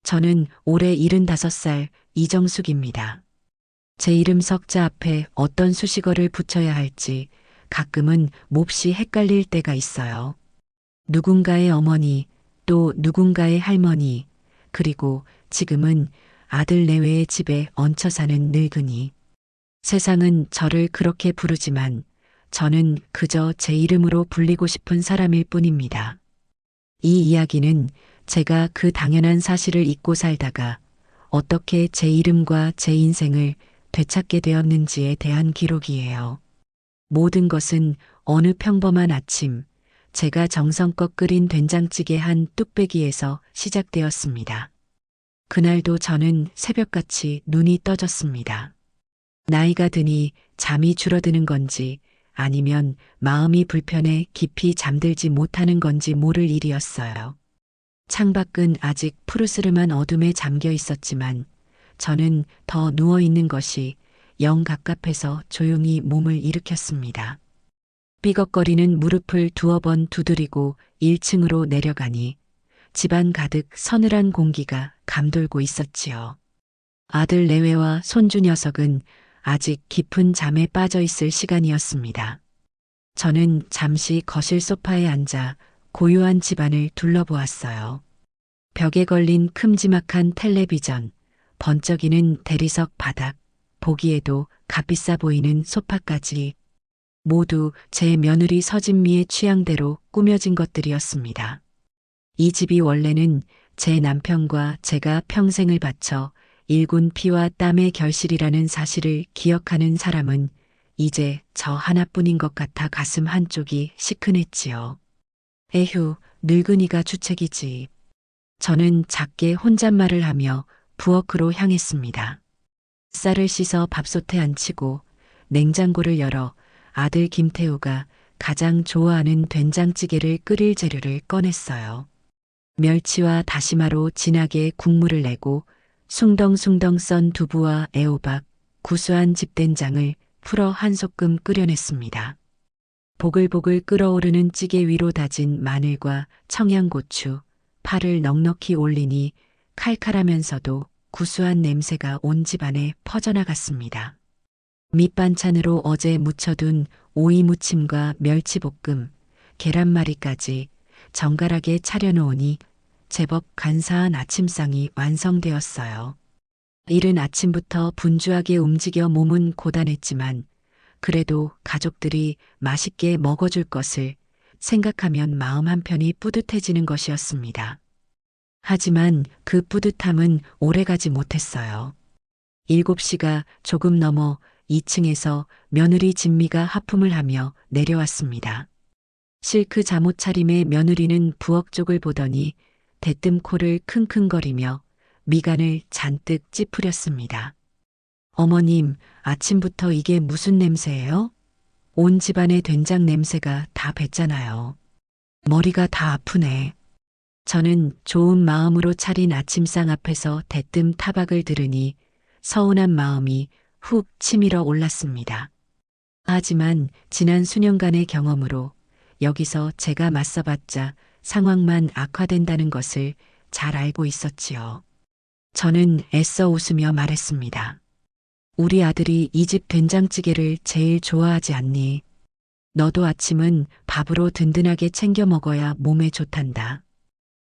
저는 올해 75살 이정숙입니다. 제 이름 석자 앞에 어떤 수식어를 붙여야 할지 가끔은 몹시 헷갈릴 때가 있어요. 누군가의 어머니, 또 누군가의 할머니, 그리고 지금은 아들 내외의 집에 얹혀 사는 늙은이. 세상은 저를 그렇게 부르지만 저는 그저 제 이름으로 불리고 싶은 사람일 뿐입니다. 이 이야기는 제가 그 당연한 사실을 잊고 살다가 어떻게 제 이름과 제 인생을 되찾게 되었는지에 대한 기록이에요. 모든 것은 어느 평범한 아침, 제가 정성껏 끓인 된장찌개 한 뚝배기에서 시작되었습니다. 그날도 저는 새벽같이 눈이 떠졌습니다. 나이가 드니 잠이 줄어드는 건지 아니면 마음이 불편해 깊이 잠들지 못하는 건지 모를 일이었어요. 창밖은 아직 푸르스름한 어둠에 잠겨 있었지만 저는 더 누워 있는 것이 영 갑갑해서 조용히 몸을 일으켰습니다. 삐걱거리는 무릎을 두어 번 두드리고 1층으로 내려가니 집안 가득 서늘한 공기가 감돌고 있었지요. 아들 내외와 손주 녀석은 아직 깊은 잠에 빠져 있을 시간이었습니다. 저는 잠시 거실 소파에 앉아 고요한 집안을 둘러보았어요. 벽에 걸린 큼지막한 텔레비전, 번쩍이는 대리석 바닥, 보기에도 값비싸 보이는 소파까지 모두 제 며느리 서진미의 취향대로 꾸며진 것들이었습니다. 이 집이 원래는 제 남편과 제가 평생을 바쳐 일군 피와 땀의 결실이라는 사실을 기억하는 사람은 이제 저 하나뿐인 것 같아 가슴 한쪽이 시큰했지요. 에휴, 늙은이가 주책이지. 저는 작게 혼잣말을 하며 부엌으로 향했습니다. 쌀을 씻어 밥솥에 앉히고 냉장고를 열어 아들 김태우가 가장 좋아하는 된장찌개를 끓일 재료를 꺼냈어요. 멸치와 다시마로 진하게 국물을 내고 숭덩숭덩 썬 두부와 애호박, 구수한 집된장을 풀어 한 소끔 끓여냈습니다. 보글보글 끓어오르는 찌개 위로 다진 마늘과 청양고추, 파를 넉넉히 올리니 칼칼하면서도 구수한 냄새가 온 집안에 퍼져나갔습니다. 밑반찬으로 어제 무쳐둔 오이 무침과 멸치볶음, 계란말이까지 정갈하게 차려놓으니 제법 간사한 아침상이 완성되었어요. 이른 아침부터 분주하게 움직여 몸은 고단했지만 그래도 가족들이 맛있게 먹어줄 것을 생각하면 마음 한편이 뿌듯해지는 것이었습니다. 하지만 그 뿌듯함은 오래가지 못했어요. 7시가 조금 넘어 2층에서 며느리 진미가 하품을 하며 내려왔습니다. 실크 잠옷 차림의 며느리는 부엌 쪽을 보더니 대뜸 코를 킁킁거리며 미간을 잔뜩 찌푸렸습니다. 어머님, 아침부터 이게 무슨 냄새예요? 온 집안의 된장 냄새가 다 뱄잖아요. 머리가 다 아프네. 저는 좋은 마음으로 차린 아침상 앞에서 대뜸 타박을 들으니 서운한 마음이 훅 치밀어 올랐습니다. 하지만 지난 수년간의 경험으로 여기서 제가 맞서봤자 상황만 악화된다는 것을 잘 알고 있었지요. 저는 애써 웃으며 말했습니다. 우리 아들이 이 집 된장찌개를 제일 좋아하지 않니? 너도 아침은 밥으로 든든하게 챙겨 먹어야 몸에 좋단다.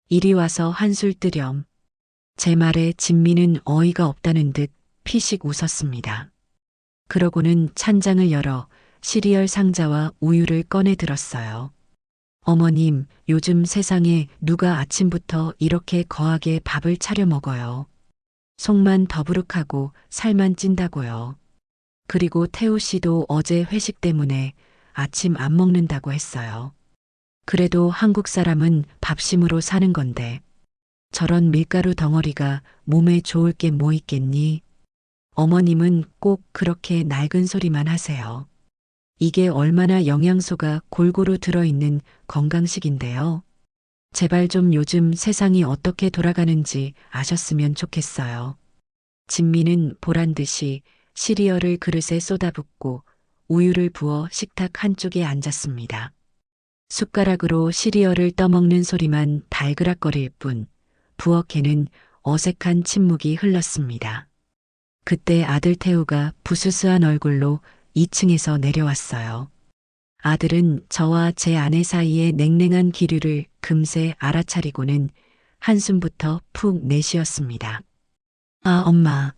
이리 와서 한술 뜨렴. 제 말에 진미는 어이가 없다는 듯 피식 웃었습니다. 그러고는 찬장을 열어 시리얼 상자와 우유를 꺼내 들었어요. 어머님, 요즘 세상에 누가 아침부터 이렇게 거하게 밥을 차려 먹어요. 속만 더부룩하고 살만 찐다고요. 그리고 태우 씨도 어제 회식 때문에 아침 안 먹는다고 했어요. 그래도 한국 사람은 밥심으로 사는 건데 저런 밀가루 덩어리가 몸에 좋을 게 뭐 있겠니? 어머님은 꼭 그렇게 낡은 소리만 하세요. 이게 얼마나 영양소가 골고루 들어있는 건강식인데요. 제발 좀 요즘 세상이 어떻게 돌아가는지 아셨으면 좋겠어요. 진미는 보란 듯이 시리얼을 그릇에 쏟아붓고 우유를 부어 식탁 한쪽에 앉았습니다. 숟가락으로 시리얼을 떠먹는 소리만 달그락거릴 뿐 부엌에는 어색한 침묵이 흘렀습니다. 그때 아들 태우가 부스스한 얼굴로 2층에서 내려왔어요. 아들은 저와 제 아내 사이의 냉랭한 기류를 금세 알아차리고는 한숨부터 푹 내쉬었습니다. 아, 엄마.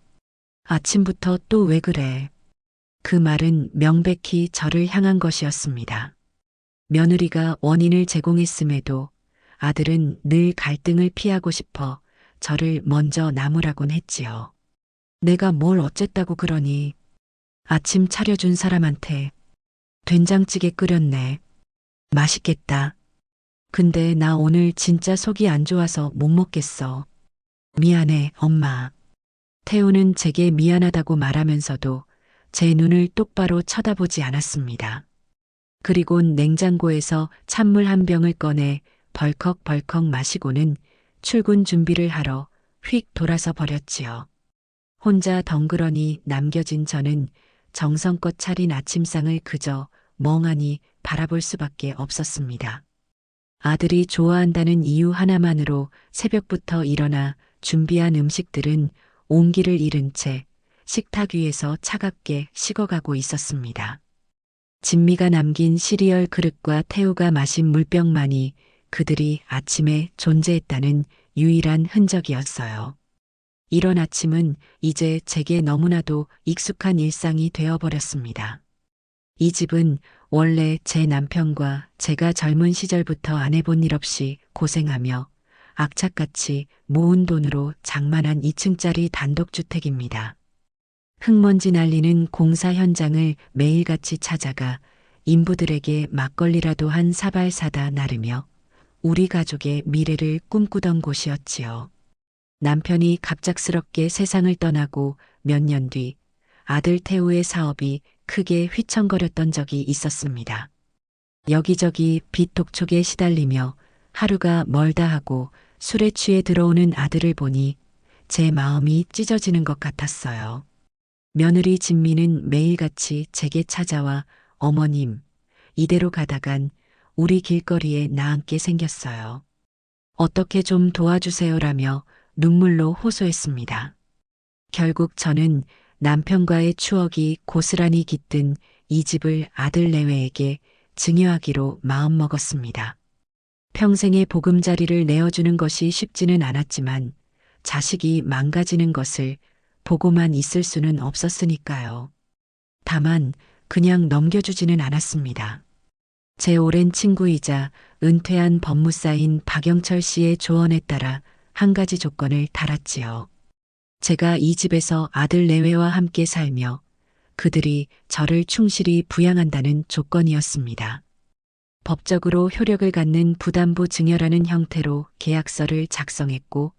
아침부터 또 왜 그래? 그 말은 명백히 저를 향한 것이었습니다. 며느리가 원인을 제공했음에도 아들은 늘 갈등을 피하고 싶어 저를 먼저 나무라곤 했지요. 내가 뭘 어쨌다고 그러니? 아침 차려준 사람한테 된장찌개 끓였네. 맛있겠다. 근데 나 오늘 진짜 속이 안 좋아서 못 먹겠어. 미안해, 엄마. 태우는 제게 미안하다고 말하면서도 제 눈을 똑바로 쳐다보지 않았습니다. 그리곤 냉장고에서 찬물 한 병을 꺼내 벌컥벌컥 마시고는 출근 준비를 하러 휙 돌아서 버렸지요. 혼자 덩그러니 남겨진 저는 정성껏 차린 아침상을 그저 멍하니 바라볼 수밖에 없었습니다. 아들이 좋아한다는 이유 하나만으로 새벽부터 일어나 준비한 음식들은 온기를 잃은 채 식탁 위에서 차갑게 식어가고 있었습니다. 진미가 남긴 시리얼 그릇과 태우가 마신 물병만이 그들이 아침에 존재했다는 유일한 흔적이었어요. 이런 아침은 이제 제게 너무나도 익숙한 일상이 되어버렸습니다. 이 집은 원래 제 남편과 제가 젊은 시절부터 안 해본 일 없이 고생하며 악착같이 모은 돈으로 장만한 2층짜리 단독주택입니다. 흙먼지 날리는 공사 현장을 매일같이 찾아가 인부들에게 막걸리라도 한 사발 사다 나르며 우리 가족의 미래를 꿈꾸던 곳이었지요. 남편이 갑작스럽게 세상을 떠나고 몇 년 뒤 아들 태우의 사업이 크게 휘청거렸던 적이 있었습니다. 여기저기 빚 독촉에 시달리며 하루가 멀다 하고 술에 취해 들어오는 아들을 보니 제 마음이 찢어지는 것 같았어요. 며느리 진미는 매일같이 제게 찾아와 어머님, 이대로 가다간 우리 길거리에 나앉게 생겼어요. 어떻게 좀 도와주세요라며 눈물로 호소했습니다. 결국 저는 남편과의 추억이 고스란히 깃든 이 집을 아들 내외에게 증여하기로 마음먹었습니다. 평생의 보금자리를 내어주는 것이 쉽지는 않았지만 자식이 망가지는 것을 보고만 있을 수는 없었으니까요. 다만 그냥 넘겨주지는 않았습니다. 제 오랜 친구이자 은퇴한 법무사인 박영철 씨의 조언에 따라 한 가지 조건을 달았지요. 제가 이 집에서 아들 내외와 함께 살며 그들이 저를 충실히 부양한다는 조건이었습니다. 법적으로 효력을 갖는 부담부 증여라는 형태로 계약서를 작성했고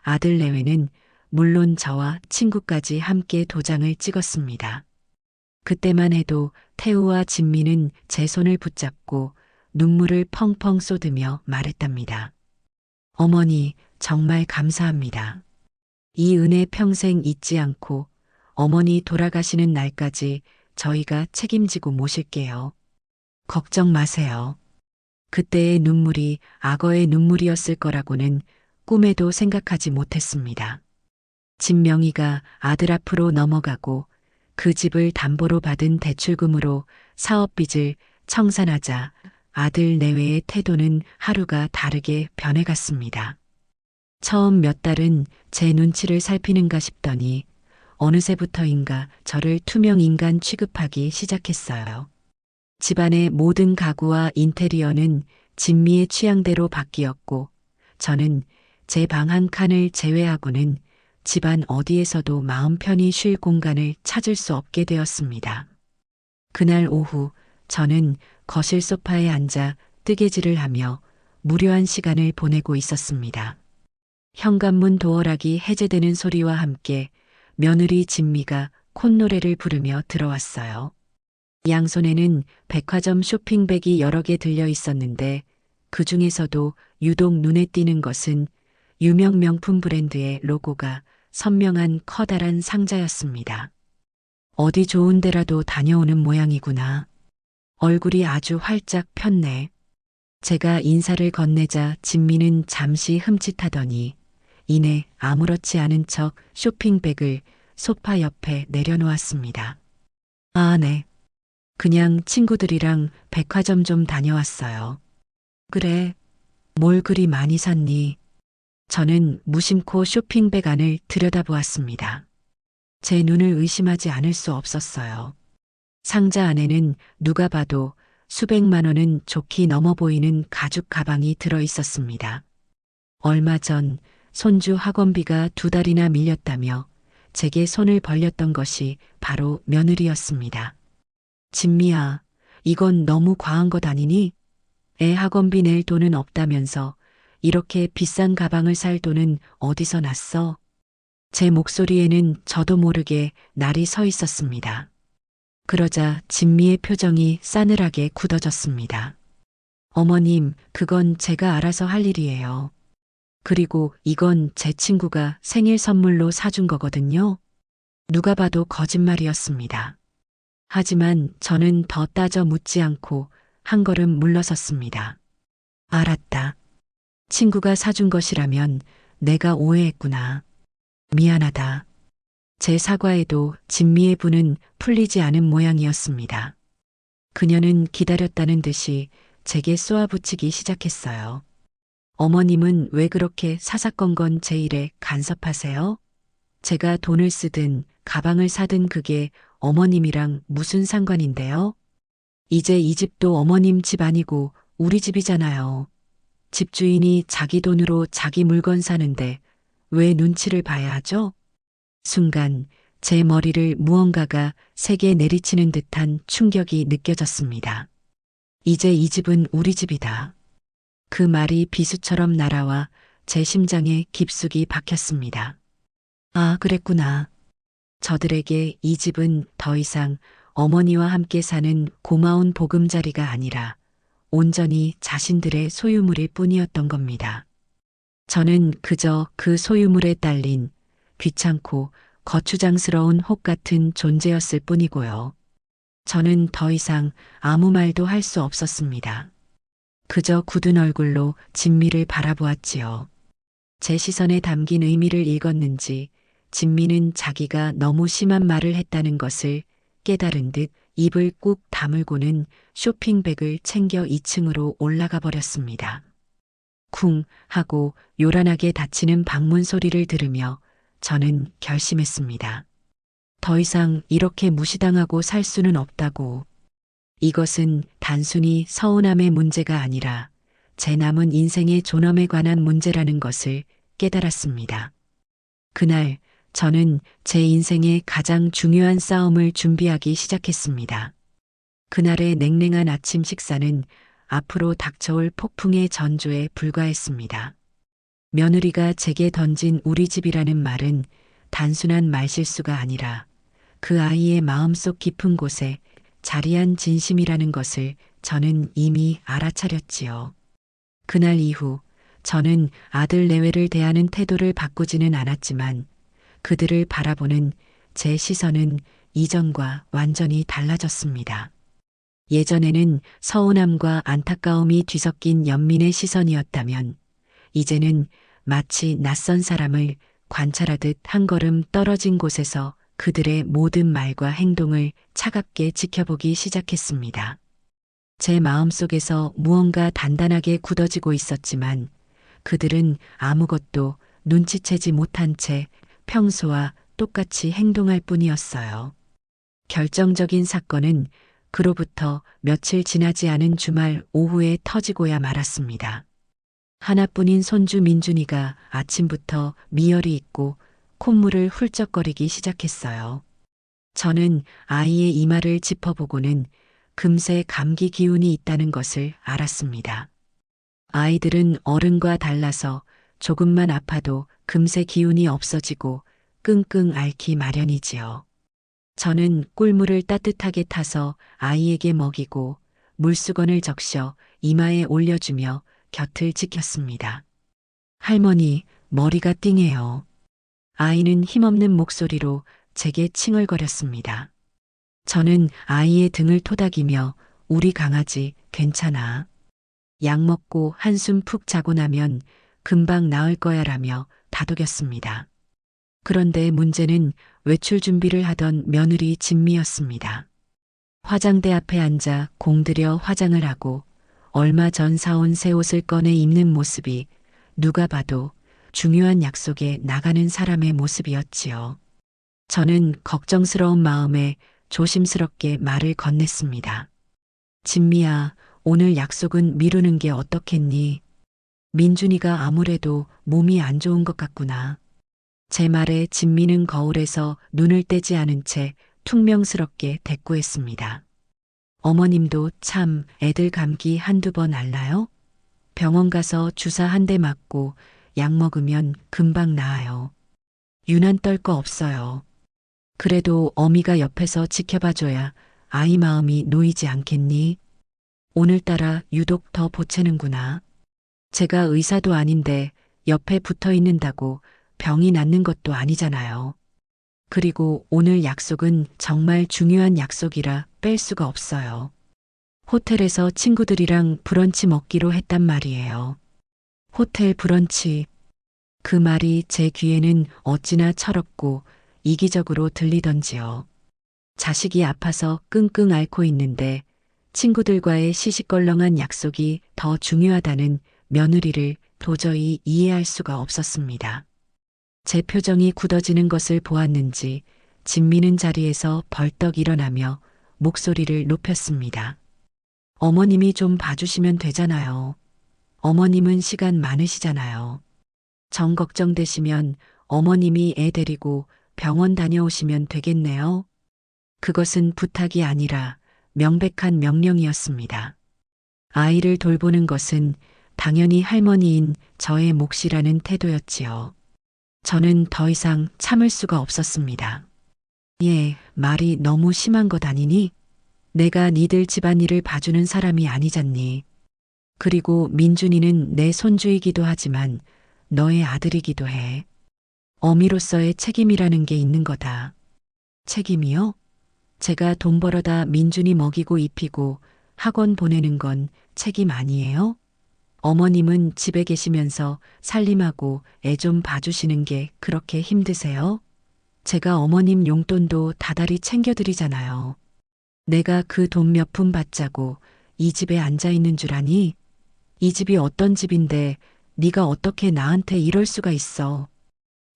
아들 내외는 물론 저와 친구까지 함께 도장을 찍었습니다. 그때만 해도 태우와 진미는 제 손을 붙잡고 눈물을 펑펑 쏟으며 말했답니다. 어머니, 정말 감사합니다. 이 은혜 평생 잊지 않고 어머니 돌아가시는 날까지 저희가 책임지고 모실게요. 걱정 마세요. 그때의 눈물이 악어의 눈물이었을 거라고는 꿈에도 생각하지 못했습니다. 진명이가 아들 앞으로 넘어가고 그 집을 담보로 받은 대출금으로 사업빚을 청산하자 아들 내외의 태도는 하루가 다르게 변해갔습니다. 처음 몇 달은 제 눈치를 살피는가 싶더니 어느새부터인가 저를 투명 인간 취급하기 시작했어요. 집안의 모든 가구와 인테리어는 진미의 취향대로 바뀌었고 저는 제 방 한 칸을 제외하고는 집안 어디에서도 마음 편히 쉴 공간을 찾을 수 없게 되었습니다. 그날 오후 저는 거실 소파에 앉아 뜨개질을 하며 무료한 시간을 보내고 있었습니다. 현관문 도어락이 해제되는 소리와 함께 며느리 진미가 콧노래를 부르며 들어왔어요. 양손에는 백화점 쇼핑백이 여러 개 들려 있었는데 그 중에서도 유독 눈에 띄는 것은 유명 명품 브랜드의 로고가 선명한 커다란 상자였습니다. 어디 좋은 데라도 다녀오는 모양이구나. 얼굴이 아주 활짝 폈네. 제가 인사를 건네자 진미는 잠시 흠칫하더니 이내 아무렇지 않은 척 쇼핑백을 소파 옆에 내려놓았습니다. 아, 네. 그냥 친구들이랑 백화점 좀 다녀왔어요. 그래, 뭘 그리 많이 샀니? 저는 무심코 쇼핑백 안을 들여다보았습니다. 제 눈을 의심하지 않을 수 없었어요. 상자 안에는 누가 봐도 수백만 원은 좋게 넘어 보이는 가죽 가방이 들어 있었습니다. 얼마 전 손주 학원비가 2달이나 밀렸다며 제게 손을 벌렸던 것이 바로 며느리였습니다. 진미야, 이건 너무 과한 것 아니니? 애 학원비 낼 돈은 없다면서 이렇게 비싼 가방을 살 돈은 어디서 났어? 제 목소리에는 저도 모르게 날이 서 있었습니다. 그러자 진미의 표정이 싸늘하게 굳어졌습니다. 어머님, 그건 제가 알아서 할 일이에요. 그리고 이건 제 친구가 생일 선물로 사준 거거든요. 누가 봐도 거짓말이었습니다. 하지만 저는 더 따져 묻지 않고 한 걸음 물러섰습니다. 알았다. 친구가 사준 것이라면 내가 오해했구나. 미안하다. 제 사과에도 진미의 분은 풀리지 않은 모양이었습니다. 그녀는 기다렸다는 듯이 제게 쏘아붙이기 시작했어요. 어머님은 왜 그렇게 사사건건 제 일에 간섭하세요? 제가 돈을 쓰든 가방을 사든 그게 어머님이랑 무슨 상관인데요? 이제 이 집도 어머님 집 아니고 우리 집이잖아요. 집주인이 자기 돈으로 자기 물건 사는데 왜 눈치를 봐야 하죠? 순간 제 머리를 무언가가 세게 내리치는 듯한 충격이 느껴졌습니다. 이제 이 집은 우리 집이다. 그 말이 비수처럼 날아와 제 심장에 깊숙이 박혔습니다. 아, 그랬구나. 저들에게 이 집은 더 이상 어머니와 함께 사는 고마운 보금자리가 아니라 온전히 자신들의 소유물일 뿐이었던 겁니다. 저는 그저 그 소유물에 딸린 귀찮고 거추장스러운 혹 같은 존재였을 뿐이고요. 저는 더 이상 아무 말도 할 수 없었습니다. 그저 굳은 얼굴로 진미를 바라보았지요. 제 시선에 담긴 의미를 읽었는지 진미는 자기가 너무 심한 말을 했다는 것을 깨달은 듯 입을 꾹 다물고는 쇼핑백을 챙겨 2층으로 올라가 버렸습니다. 쿵 하고 요란하게 닫히는 방문 소리를 들으며 저는 결심했습니다. 더 이상 이렇게 무시당하고 살 수는 없다고. 이것은 단순히 서운함의 문제가 아니라 제 남은 인생의 존엄에 관한 문제라는 것을 깨달았습니다. 그날 저는 제 인생의 가장 중요한 싸움을 준비하기 시작했습니다. 그날의 냉랭한 아침 식사는 앞으로 닥쳐올 폭풍의 전조에 불과했습니다. 며느리가 제게 던진 우리 집이라는 말은 단순한 말실수가 아니라 그 아이의 마음속 깊은 곳에 자리한 진심이라는 것을 저는 이미 알아차렸지요. 그날 이후 저는 아들 내외를 대하는 태도를 바꾸지는 않았지만 그들을 바라보는 제 시선은 이전과 완전히 달라졌습니다. 예전에는 서운함과 안타까움이 뒤섞인 연민의 시선이었다면 이제는 마치 낯선 사람을 관찰하듯 한 걸음 떨어진 곳에서 그들의 모든 말과 행동을 차갑게 지켜보기 시작했습니다. 제 마음속에서 무언가 단단하게 굳어지고 있었지만 그들은 아무것도 눈치채지 못한 채 평소와 똑같이 행동할 뿐이었어요. 결정적인 사건은 그로부터 며칠 지나지 않은 주말 오후에 터지고야 말았습니다. 하나뿐인 손주 민준이가 아침부터 미열이 있고 콧물을 훌쩍거리기 시작했어요. 저는 아이의 이마를 짚어보고는 금세 감기 기운이 있다는 것을 알았습니다. 아이들은 어른과 달라서 조금만 아파도 금세 기운이 없어지고 끙끙 앓기 마련이지요. 저는 꿀물을 따뜻하게 타서 아이에게 먹이고 물수건을 적셔 이마에 올려주며 곁을 지켰습니다. 할머니, 머리가 띵해요. 아이는 힘없는 목소리로 제게 칭얼거렸습니다. 저는 아이의 등을 토닥이며 우리 강아지 괜찮아. 약 먹고 한숨 푹 자고 나면 금방 나을 거야라며 다독였습니다. 그런데 문제는 외출 준비를 하던 며느리 진미였습니다. 화장대 앞에 앉아 공들여 화장을 하고 얼마 전 사온 새 옷을 꺼내 입는 모습이 누가 봐도 중요한 약속에 나가는 사람의 모습이었지요. 저는 걱정스러운 마음에 조심스럽게 말을 건넸습니다. 진미야, 오늘 약속은 미루는 게 어떻겠니? 민준이가 아무래도 몸이 안 좋은 것 같구나. 제 말에 진미는 거울에서 눈을 떼지 않은 채 퉁명스럽게 대꾸했습니다. 어머님도 참 애들 감기 한두 번 앓나요? 병원 가서 주사 한 대 맞고 약 먹으면 금방 나아요. 유난 떨 거 없어요. 그래도 어미가 옆에서 지켜봐줘야 아이 마음이 놓이지 않겠니? 오늘따라 유독 더 보채는구나. 제가 의사도 아닌데 옆에 붙어 있는다고 병이 낫는 것도 아니잖아요. 그리고 오늘 약속은 정말 중요한 약속이라 뺄 수가 없어요. 호텔에서 친구들이랑 브런치 먹기로 했단 말이에요. 호텔 브런치. 그 말이 제 귀에는 어찌나 철없고 이기적으로 들리던지요. 자식이 아파서 끙끙 앓고 있는데 친구들과의 시시껄렁한 약속이 더 중요하다는 며느리를 도저히 이해할 수가 없었습니다. 제 표정이 굳어지는 것을 보았는지 진미는 자리에서 벌떡 일어나며 목소리를 높였습니다. 어머님이 좀 봐주시면 되잖아요. 어머님은 시간 많으시잖아요. 정 걱정되시면 어머님이 애 데리고 병원 다녀오시면 되겠네요. 그것은 부탁이 아니라 명백한 명령이었습니다. 아이를 돌보는 것은 당연히 할머니인 저의 몫이라는 태도였지요. 저는 더 이상 참을 수가 없었습니다. 예, 말이 너무 심한 것 아니니? 내가 니들 집안일을 봐주는 사람이 아니잖니. 그리고 민준이는 내 손주이기도 하지만 너의 아들이기도 해. 어미로서의 책임이라는 게 있는 거다. 책임이요? 제가 돈 벌어다 민준이 먹이고 입히고 학원 보내는 건 책임 아니에요? 어머님은 집에 계시면서 살림하고 애 좀 봐주시는 게 그렇게 힘드세요? 제가 어머님 용돈도 다달이 챙겨드리잖아요. 내가 그 돈 몇 푼 받자고 이 집에 앉아 있는 줄 아니? 이 집이 어떤 집인데 네가 어떻게 나한테 이럴 수가 있어.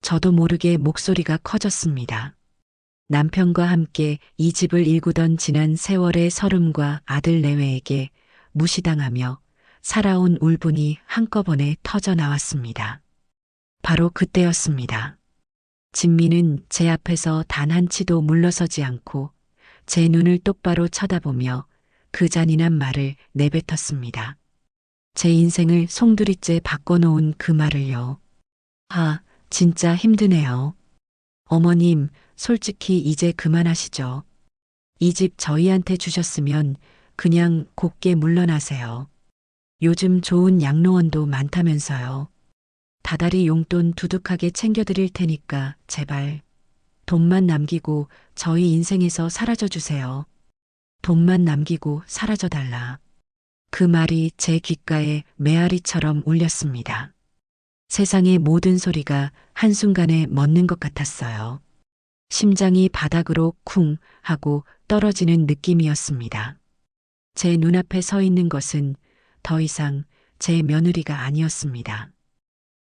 저도 모르게 목소리가 커졌습니다. 남편과 함께 이 집을 일구던 지난 세월의 서름과 아들 내외에게 무시당하며 살아온 울분이 한꺼번에 터져 나왔습니다. 바로 그때였습니다. 진미는 제 앞에서 단 한치도 물러서지 않고 제 눈을 똑바로 쳐다보며 그 잔인한 말을 내뱉었습니다. 제 인생을 송두리째 바꿔놓은 그 말을요. 아, 진짜 힘드네요. 어머님, 솔직히 이제 그만하시죠. 이 집 저희한테 주셨으면 그냥 곱게 물러나세요. 요즘 좋은 양로원도 많다면서요. 다달이 용돈 두둑하게 챙겨드릴 테니까 제발 돈만 남기고 저희 인생에서 사라져 주세요. 돈만 남기고 사라져 달라. 그 말이 제 귓가에 메아리처럼 울렸습니다. 세상의 모든 소리가 한순간에 멎는 것 같았어요. 심장이 바닥으로 쿵 하고 떨어지는 느낌이었습니다. 제 눈앞에 서 있는 것은 더 이상 제 며느리가 아니었습니다.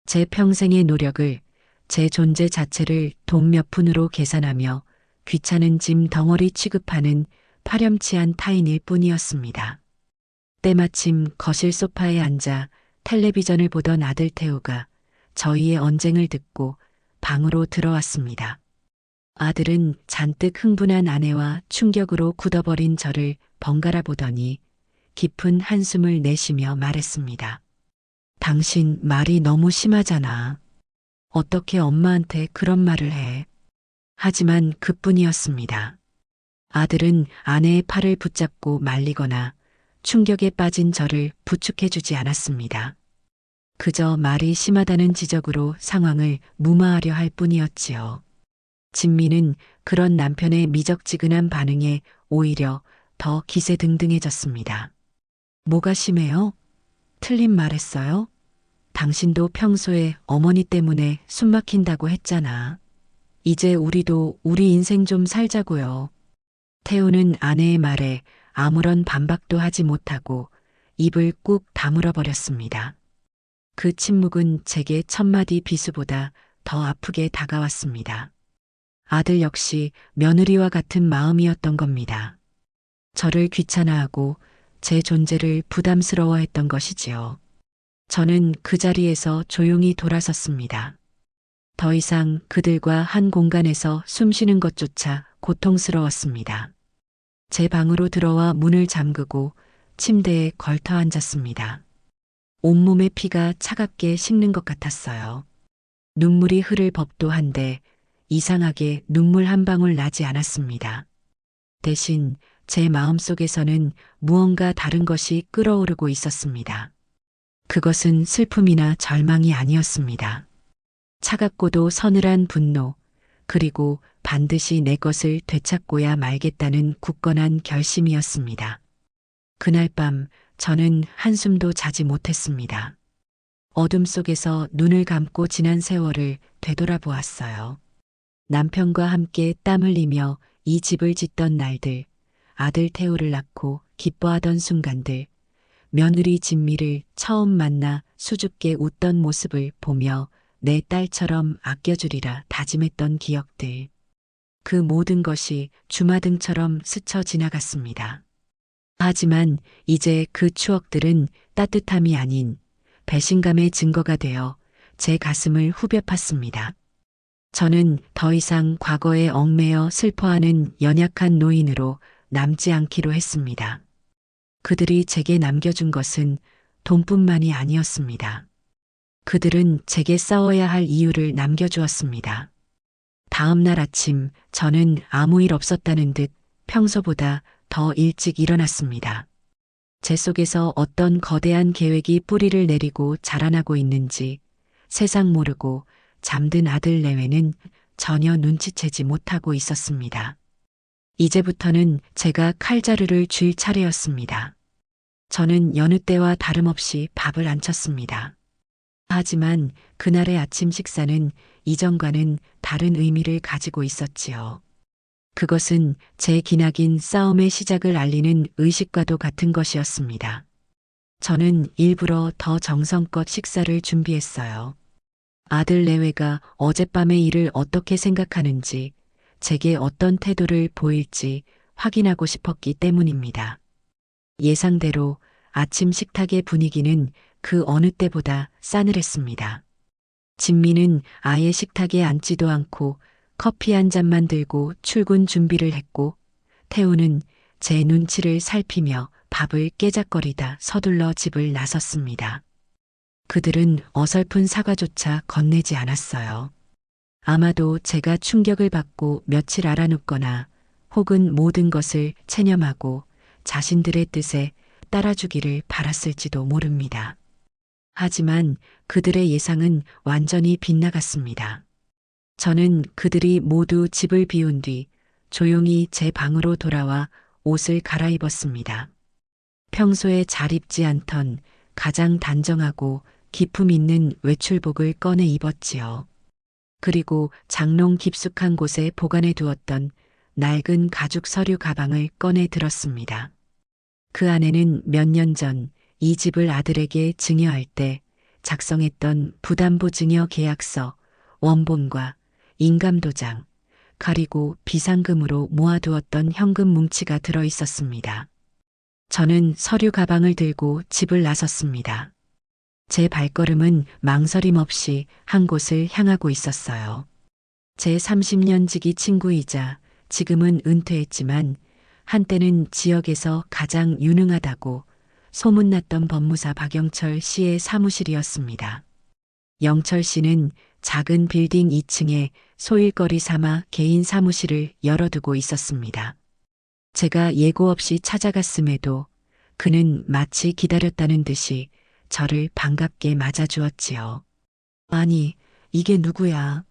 제 평생의 노력을, 제 존재 자체를 돈 몇 푼으로 계산하며 귀찮은 짐 덩어리 취급하는 파렴치한 타인일 뿐이었습니다. 때마침 거실 소파에 앉아 텔레비전을 보던 아들 태우가 저희의 언쟁을 듣고 방으로 들어왔습니다. 아들은 잔뜩 흥분한 아내와 충격으로 굳어버린 저를 번갈아 보더니 깊은 한숨을 내쉬며 말했습니다. 당신 말이 너무 심하잖아. 어떻게 엄마한테 그런 말을 해. 하지만 그뿐이었습니다. 아들은 아내의 팔을 붙잡고 말리거나 충격에 빠진 저를 부축해주지 않았습니다. 그저 말이 심하다는 지적으로 상황을 무마하려 할 뿐이었지요. 진미는 그런 남편의 미적지근한 반응에 오히려 더 기세등등해졌습니다. 뭐가 심해요? 틀린 말했어요? 당신도 평소에 어머니 때문에 숨 막힌다고 했잖아. 이제 우리도 우리 인생 좀 살자고요. 태우는 아내의 말에 아무런 반박도 하지 못하고 입을 꾹 다물어 버렸습니다. 그 침묵은 제게 천마디 비수보다 더 아프게 다가왔습니다. 아들 역시 며느리와 같은 마음이었던 겁니다. 저를 귀찮아하고 제 존재를 부담스러워했던 것이지요. 저는 그 자리에서 조용히 돌아섰습니다. 더 이상 그들과 한 공간에서 숨 쉬는 것조차 고통스러웠습니다. 제 방으로 들어와 문을 잠그고 침대에 걸터 앉았습니다. 온몸의 피가 차갑게 식는 것 같았어요. 눈물이 흐를 법도 한데 이상하게 눈물 한 방울 나지 않았습니다. 대신 제 마음속에서는 무언가 다른 것이 끓어오르고 있었습니다. 그것은 슬픔이나 절망이 아니었습니다. 차갑고도 서늘한 분노, 그리고 반드시 내 것을 되찾고야 말겠다는 굳건한 결심이었습니다. 그날 밤 저는 한숨도 자지 못했습니다. 어둠 속에서 눈을 감고 지난 세월을 되돌아보았어요. 남편과 함께 땀 흘리며 이 집을 짓던 날들, 아들 태우를 낳고 기뻐하던 순간들, 며느리 진미를 처음 만나 수줍게 웃던 모습을 보며 내 딸처럼 아껴주리라 다짐했던 기억들. 그 모든 것이 주마등처럼 스쳐 지나갔습니다. 하지만 이제 그 추억들은 따뜻함이 아닌 배신감의 증거가 되어 제 가슴을 후벼 팠습니다. 저는 더 이상 과거에 얽매여 슬퍼하는 연약한 노인으로 남지 않기로 했습니다. 그들이 제게 남겨준 것은 돈뿐만이 아니었습니다. 그들은 제게 싸워야 할 이유를 남겨주었습니다. 다음 날 아침 저는 아무 일 없었다는 듯 평소보다 더 일찍 일어났습니다. 제 속에서 어떤 거대한 계획이 뿌리를 내리고 자라나고 있는지 세상 모르고 잠든 아들 내외는 전혀 눈치채지 못하고 있었습니다. 이제부터는 제가 칼자루를 쥘 차례였습니다. 저는 여느 때와 다름없이 밥을 안 쳤습니다. 하지만 그날의 아침 식사는 이전과는 다른 의미를 가지고 있었지요. 그것은 제 기나긴 싸움의 시작을 알리는 의식과도 같은 것이었습니다. 저는 일부러 더 정성껏 식사를 준비했어요. 아들 내외가 어젯밤의 일을 어떻게 생각하는지, 제게 어떤 태도를 보일지 확인하고 싶었기 때문입니다. 예상대로 아침 식탁의 분위기는 그 어느 때보다 싸늘했습니다. 진미는 아예 식탁에 앉지도 않고 커피 한 잔만 들고 출근 준비를 했고, 태우는 제 눈치를 살피며 밥을 깨작거리다 서둘러 집을 나섰습니다. 그들은 어설픈 사과조차 건네지 않았어요. 아마도 제가 충격을 받고 며칠 알아눕거나 혹은 모든 것을 체념하고 자신들의 뜻에 따라주기를 바랐을지도 모릅니다. 하지만 그들의 예상은 완전히 빗나갔습니다. 저는 그들이 모두 집을 비운 뒤 조용히 제 방으로 돌아와 옷을 갈아입었습니다. 평소에 잘 입지 않던 가장 단정하고 기품 있는 외출복을 꺼내 입었지요. 그리고 장롱 깊숙한 곳에 보관해 두었던 낡은 가죽 서류 가방을 꺼내 들었습니다. 그 안에는 몇 년 전 이 집을 아들에게 증여할 때 작성했던 부담보 증여 계약서, 원본과 인감도장, 그리고 비상금으로 모아두었던 현금 뭉치가 들어 있었습니다. 저는 서류 가방을 들고 집을 나섰습니다. 제 발걸음은 망설임 없이 한 곳을 향하고 있었어요. 제 30년 지기 친구이자 지금은 은퇴했지만 한때는 지역에서 가장 유능하다고 소문났던 법무사 박영철 씨의 사무실이었습니다. 영철 씨는 작은 빌딩 2층에 소일거리 삼아 개인 사무실을 열어두고 있었습니다. 제가 예고 없이 찾아갔음에도 그는 마치 기다렸다는 듯이 저를 반갑게 맞아주었지요. 아니, 이게 누구야?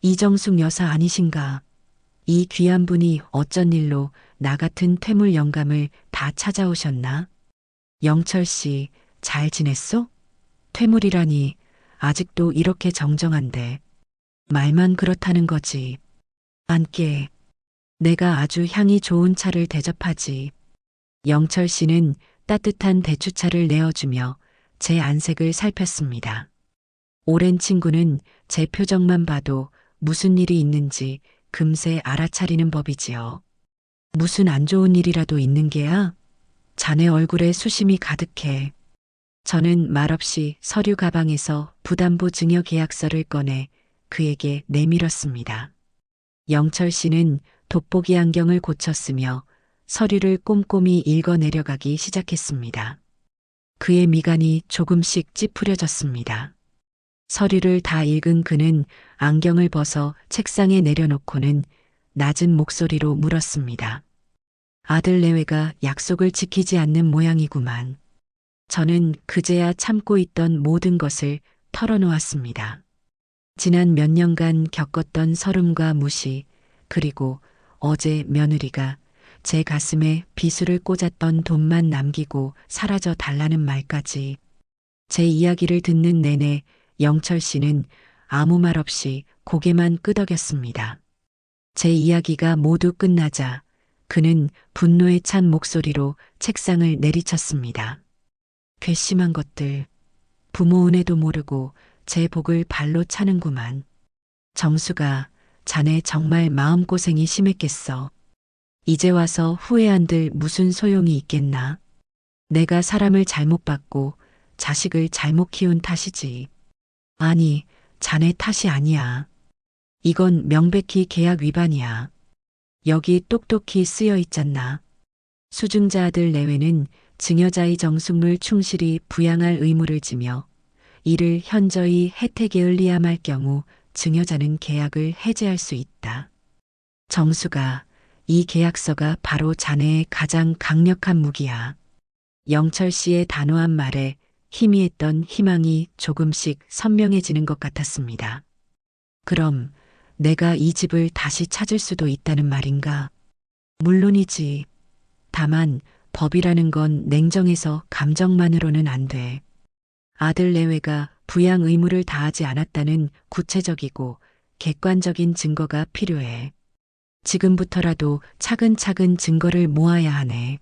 이정숙 여사 아니신가? 이 귀한 분이 어쩐 일로 나 같은 퇴물 영감을 다 찾아오셨나? 영철 씨, 잘 지냈소? 퇴물이라니 아직도 이렇게 정정한데. 말만 그렇다는 거지. 안께. 내가 아주 향이 좋은 차를 대접하지. 영철 씨는 따뜻한 대추차를 내어주며 제 안색을 살폈습니다. 오랜 친구는 제 표정만 봐도 무슨 일이 있는지 금세 알아차리는 법이지요. 무슨 안 좋은 일이라도 있는 게야? 자네 얼굴에 수심이 가득해. 저는 말없이 서류 가방에서 부담부 증여 계약서를 꺼내 그에게 내밀었습니다. 영철 씨는 돋보기 안경을 고쳤으며 서류를 꼼꼼히 읽어 내려가기 시작했습니다. 그의 미간이 조금씩 찌푸려졌습니다. 서류를 다 읽은 그는 안경을 벗어 책상에 내려놓고는 낮은 목소리로 물었습니다. 아들 내외가 약속을 지키지 않는 모양이구만. 저는 그제야 참고 있던 모든 것을 털어놓았습니다. 지난 몇 년간 겪었던 서름과 무시, 그리고 어제 며느리가 제 가슴에 비수를 꽂았던 돈만 남기고 사라져 달라는 말까지. 제 이야기를 듣는 내내 영철 씨는 아무 말 없이 고개만 끄덕였습니다. 제 이야기가 모두 끝나자 그는 분노에 찬 목소리로 책상을 내리쳤습니다. 괘씸한 것들, 부모 은혜도 모르고 제 복을 발로 차는구만. 정수가, 자네 정말 마음고생이 심했겠어. 이제 와서 후회한들 무슨 소용이 있겠나. 내가 사람을 잘못 봤고 자식을 잘못 키운 탓이지. 아니, 자네 탓이 아니야. 이건 명백히 계약 위반이야. 여기 똑똑히 쓰여 있잖나. 수증자 아들 내외는 증여자의 정숙물 충실히 부양할 의무를 지며 이를 현저히 혜택에 을리함할 경우 증여자는 계약을 해제할 수 있다. 정수가, 이 계약서가 바로 자네의 가장 강력한 무기야. 영철 씨의 단호한 말에 희미했던 희망이 조금씩 선명해지는 것 같았습니다. 그럼 내가 이 집을 다시 찾을 수도 있다는 말인가? 물론이지. 다만 법이라는 건 냉정해서 감정만으로는 안 돼. 아들 내외가 부양 의무를 다하지 않았다는 구체적이고 객관적인 증거가 필요해. 지금부터라도 차근차근 증거를 모아야 하네.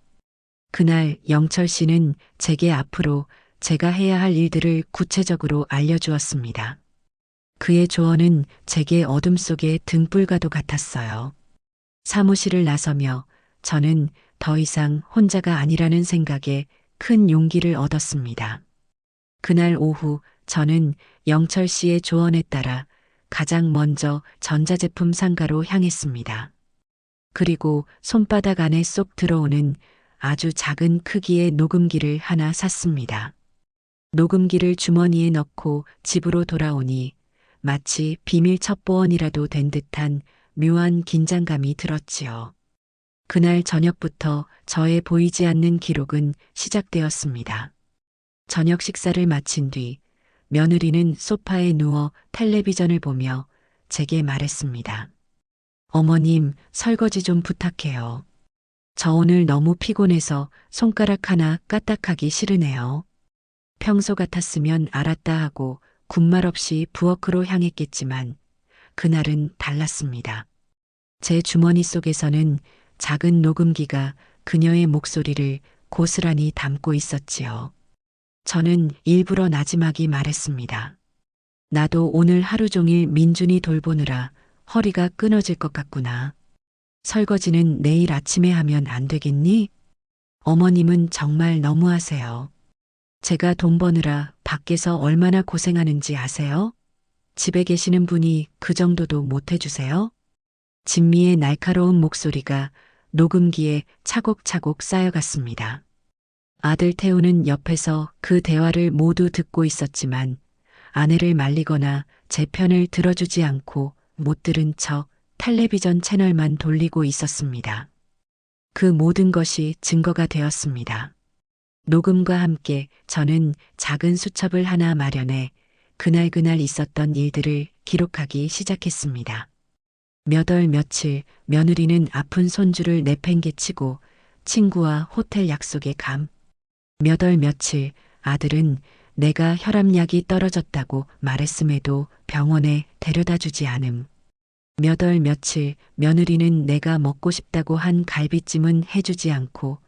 그날 영철 씨는 제게 앞으로 제가 해야 할 일들을 구체적으로 알려주었습니다. 그의 조언은 제게 어둠 속의 등불과도 같았어요. 사무실을 나서며 저는 더 이상 혼자가 아니라는 생각에 큰 용기를 얻었습니다. 그날 오후 저는 영철 씨의 조언에 따라 가장 먼저 전자제품 상가로 향했습니다. 그리고 손바닥 안에 쏙 들어오는 아주 작은 크기의 녹음기를 하나 샀습니다. 녹음기를 주머니에 넣고 집으로 돌아오니 마치 비밀 첩보원이라도 된 듯한 묘한 긴장감이 들었지요. 그날 저녁부터 저의 보이지 않는 기록은 시작되었습니다. 저녁 식사를 마친 뒤 며느리는 소파에 누워 텔레비전을 보며 제게 말했습니다. 어머님, 설거지 좀 부탁해요. 저 오늘 너무 피곤해서 손가락 하나 까딱하기 싫으네요. 평소 같았으면 알았다 하고 군말 없이 부엌으로 향했겠지만 그날은 달랐습니다. 제 주머니 속에서는 작은 녹음기가 그녀의 목소리를 고스란히 담고 있었지요. 저는 일부러 나지막이 말했습니다. 나도 오늘 하루 종일 민준이 돌보느라 허리가 끊어질 것 같구나. 설거지는 내일 아침에 하면 안 되겠니? 어머님은 정말 너무하세요. 제가 돈 버느라 밖에서 얼마나 고생하는지 아세요? 집에 계시는 분이 그 정도도 못 해주세요? 진미의 날카로운 목소리가 녹음기에 차곡차곡 쌓여갔습니다. 아들 태우는 옆에서 그 대화를 모두 듣고 있었지만 아내를 말리거나 제 편을 들어주지 않고 못 들은 척 텔레비전 채널만 돌리고 있었습니다. 그 모든 것이 증거가 되었습니다. 녹음과 함께 저는 작은 수첩을 하나 마련해 그날 있었던 일들을 기록하기 시작했습니다. 몇 월 며칠 며느리는 아픈 손주를 내팽개치고 친구와 호텔 약속에 감. 몇 월 며칠 아들은 내가 혈압약이 떨어졌다고 말했음에도 병원에 데려다 주지 않음. 몇 월 며칠 며느리는 내가 먹고 싶다고 한 갈비찜은 해주지 않고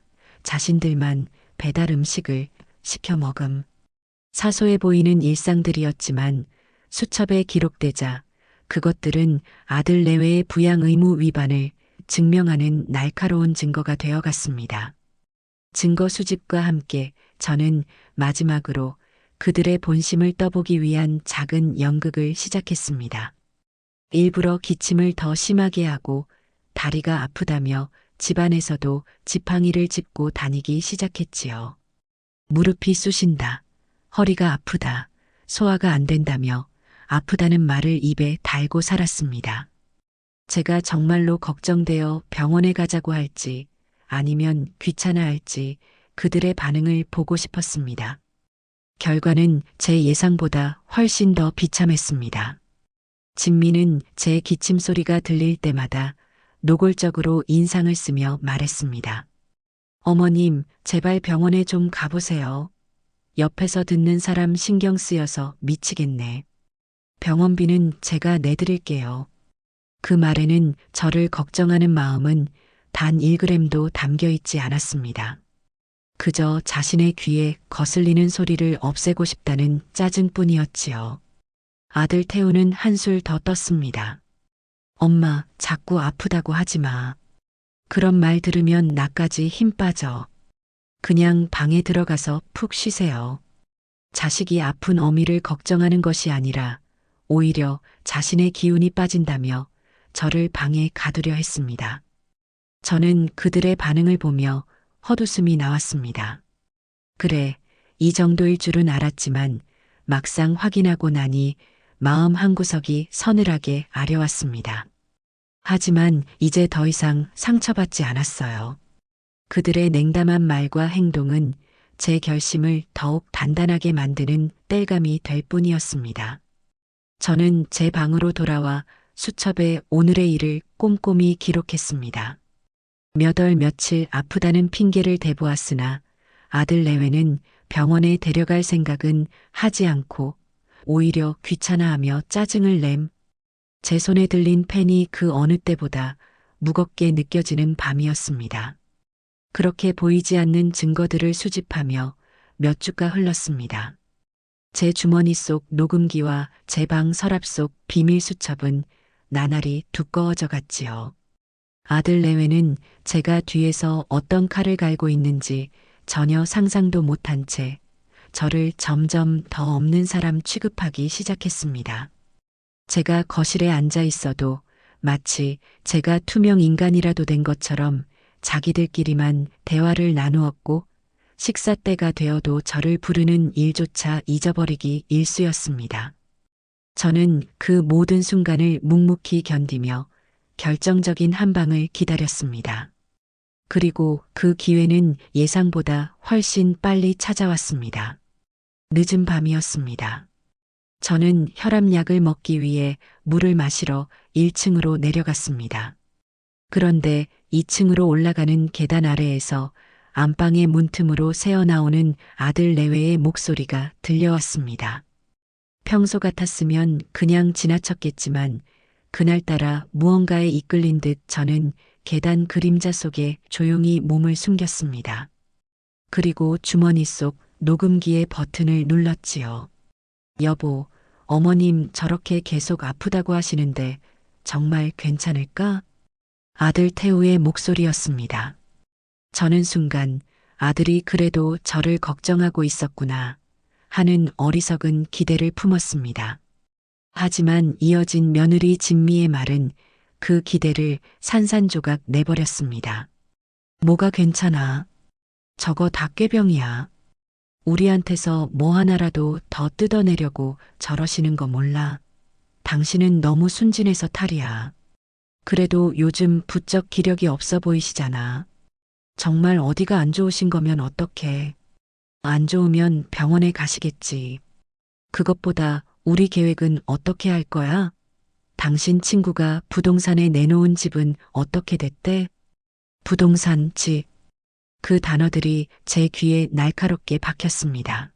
자신들만 배달 음식을 시켜 먹음. 사소해 보이는 일상들이었지만 수첩에 기록되자 그것들은 아들 내외의 부양 의무 위반을 증명하는 날카로운 증거가 되어갔습니다. 증거 수집과 함께 저는 마지막으로 그들의 본심을 떠보기 위한 작은 연극을 시작했습니다. 일부러 기침을 더 심하게 하고 다리가 아프다며 집안에서도 지팡이를 짚고 다니기 시작했지요. 무릎이 쑤신다. 허리가 아프다. 소화가 안 된다며 아프다는 말을 입에 달고 살았습니다. 제가 정말로 걱정되어 병원에 가자고 할지 아니면 귀찮아할지 그들의 반응을 보고 싶었습니다. 결과는 제 예상보다 훨씬 더 비참했습니다. 진미는 제 기침 소리가 들릴 때마다 노골적으로 인상을 쓰며 말했습니다. 어머님, 제발 병원에 좀 가보세요. 옆에서 듣는 사람 신경 쓰여서 미치겠네. 병원비는 제가 내드릴게요. 그 말에는 저를 걱정하는 마음은 단 1g도 담겨 있지 않았습니다. 그저 자신의 귀에 거슬리는 소리를 없애고 싶다는 짜증뿐이었지요. 아들 태우는 한술 더 떴습니다. 엄마, 자꾸 아프다고 하지 마. 그런 말 들으면 나까지 힘 빠져. 그냥 방에 들어가서 푹 쉬세요. 자식이 아픈 어미를 걱정하는 것이 아니라 오히려 자신의 기운이 빠진다며 저를 방에 가두려 했습니다. 저는 그들의 반응을 보며 헛웃음이 나왔습니다. 그래, 이 정도일 줄은 알았지만 막상 확인하고 나니 마음 한구석이 서늘하게 아려왔습니다. 하지만 이제 더 이상 상처받지 않았어요. 그들의 냉담한 말과 행동은 제 결심을 더욱 단단하게 만드는 땔감이 될 뿐이었습니다. 저는 제 방으로 돌아와 수첩에 오늘의 일을 꼼꼼히 기록했습니다. 몇 월 며칠 아프다는 핑계를 대보았으나 아들 내외는 병원에 데려갈 생각은 하지 않고 오히려 귀찮아하며 짜증을 냄. 제 손에 들린 펜이 그 어느 때보다 무겁게 느껴지는 밤이었습니다. 그렇게 보이지 않는 증거들을 수집하며 몇 주가 흘렀습니다. 제 주머니 속 녹음기와 제 방 서랍 속 비밀 수첩은 나날이 두꺼워져 갔지요. 아들 내외는 제가 뒤에서 어떤 칼을 갈고 있는지 전혀 상상도 못한 채 저를 점점 더 없는 사람 취급하기 시작했습니다. 제가 거실에 앉아 있어도 마치 제가 투명 인간이라도 된 것처럼 자기들끼리만 대화를 나누었고 식사 때가 되어도 저를 부르는 일조차 잊어버리기 일쑤였습니다. 저는 그 모든 순간을 묵묵히 견디며 결정적인 한 방을 기다렸습니다. 그리고 그 기회는 예상보다 훨씬 빨리 찾아왔습니다. 늦은 밤이었습니다. 저는 혈압약을 먹기 위해 물을 마시러 1층으로 내려갔습니다. 그런데 2층으로 올라가는 계단 아래에서 안방의 문틈으로 새어나오는 아들 내외의 목소리가 들려왔습니다. 평소 같았으면 그냥 지나쳤겠지만 그날따라 무언가에 이끌린 듯 저는 계단 그림자 속에 조용히 몸을 숨겼습니다. 그리고 주머니 속 녹음기의 버튼을 눌렀지요. 여보, 어머님 저렇게 계속 아프다고 하시는데 정말 괜찮을까? 아들 태우의 목소리였습니다. 저는 순간 아들이 그래도 저를 걱정하고 있었구나 하는 어리석은 기대를 품었습니다. 하지만 이어진 며느리 진미의 말은 그 기대를 산산조각 내버렸습니다. 뭐가 괜찮아? 저거 다 꾀병이야. 우리한테서 뭐 하나라도 더 뜯어내려고 저러시는 거 몰라. 당신은 너무 순진해서 탈이야. 그래도 요즘 부쩍 기력이 없어 보이시잖아. 정말 어디가 안 좋으신 거면 어떡해. 안 좋으면 병원에 가시겠지. 그것보다 우리 계획은 어떻게 할 거야? 당신 친구가 부동산에 내놓은 집은 어떻게 됐대? 부동산, 집. 그 단어들이 제 귀에 날카롭게 박혔습니다.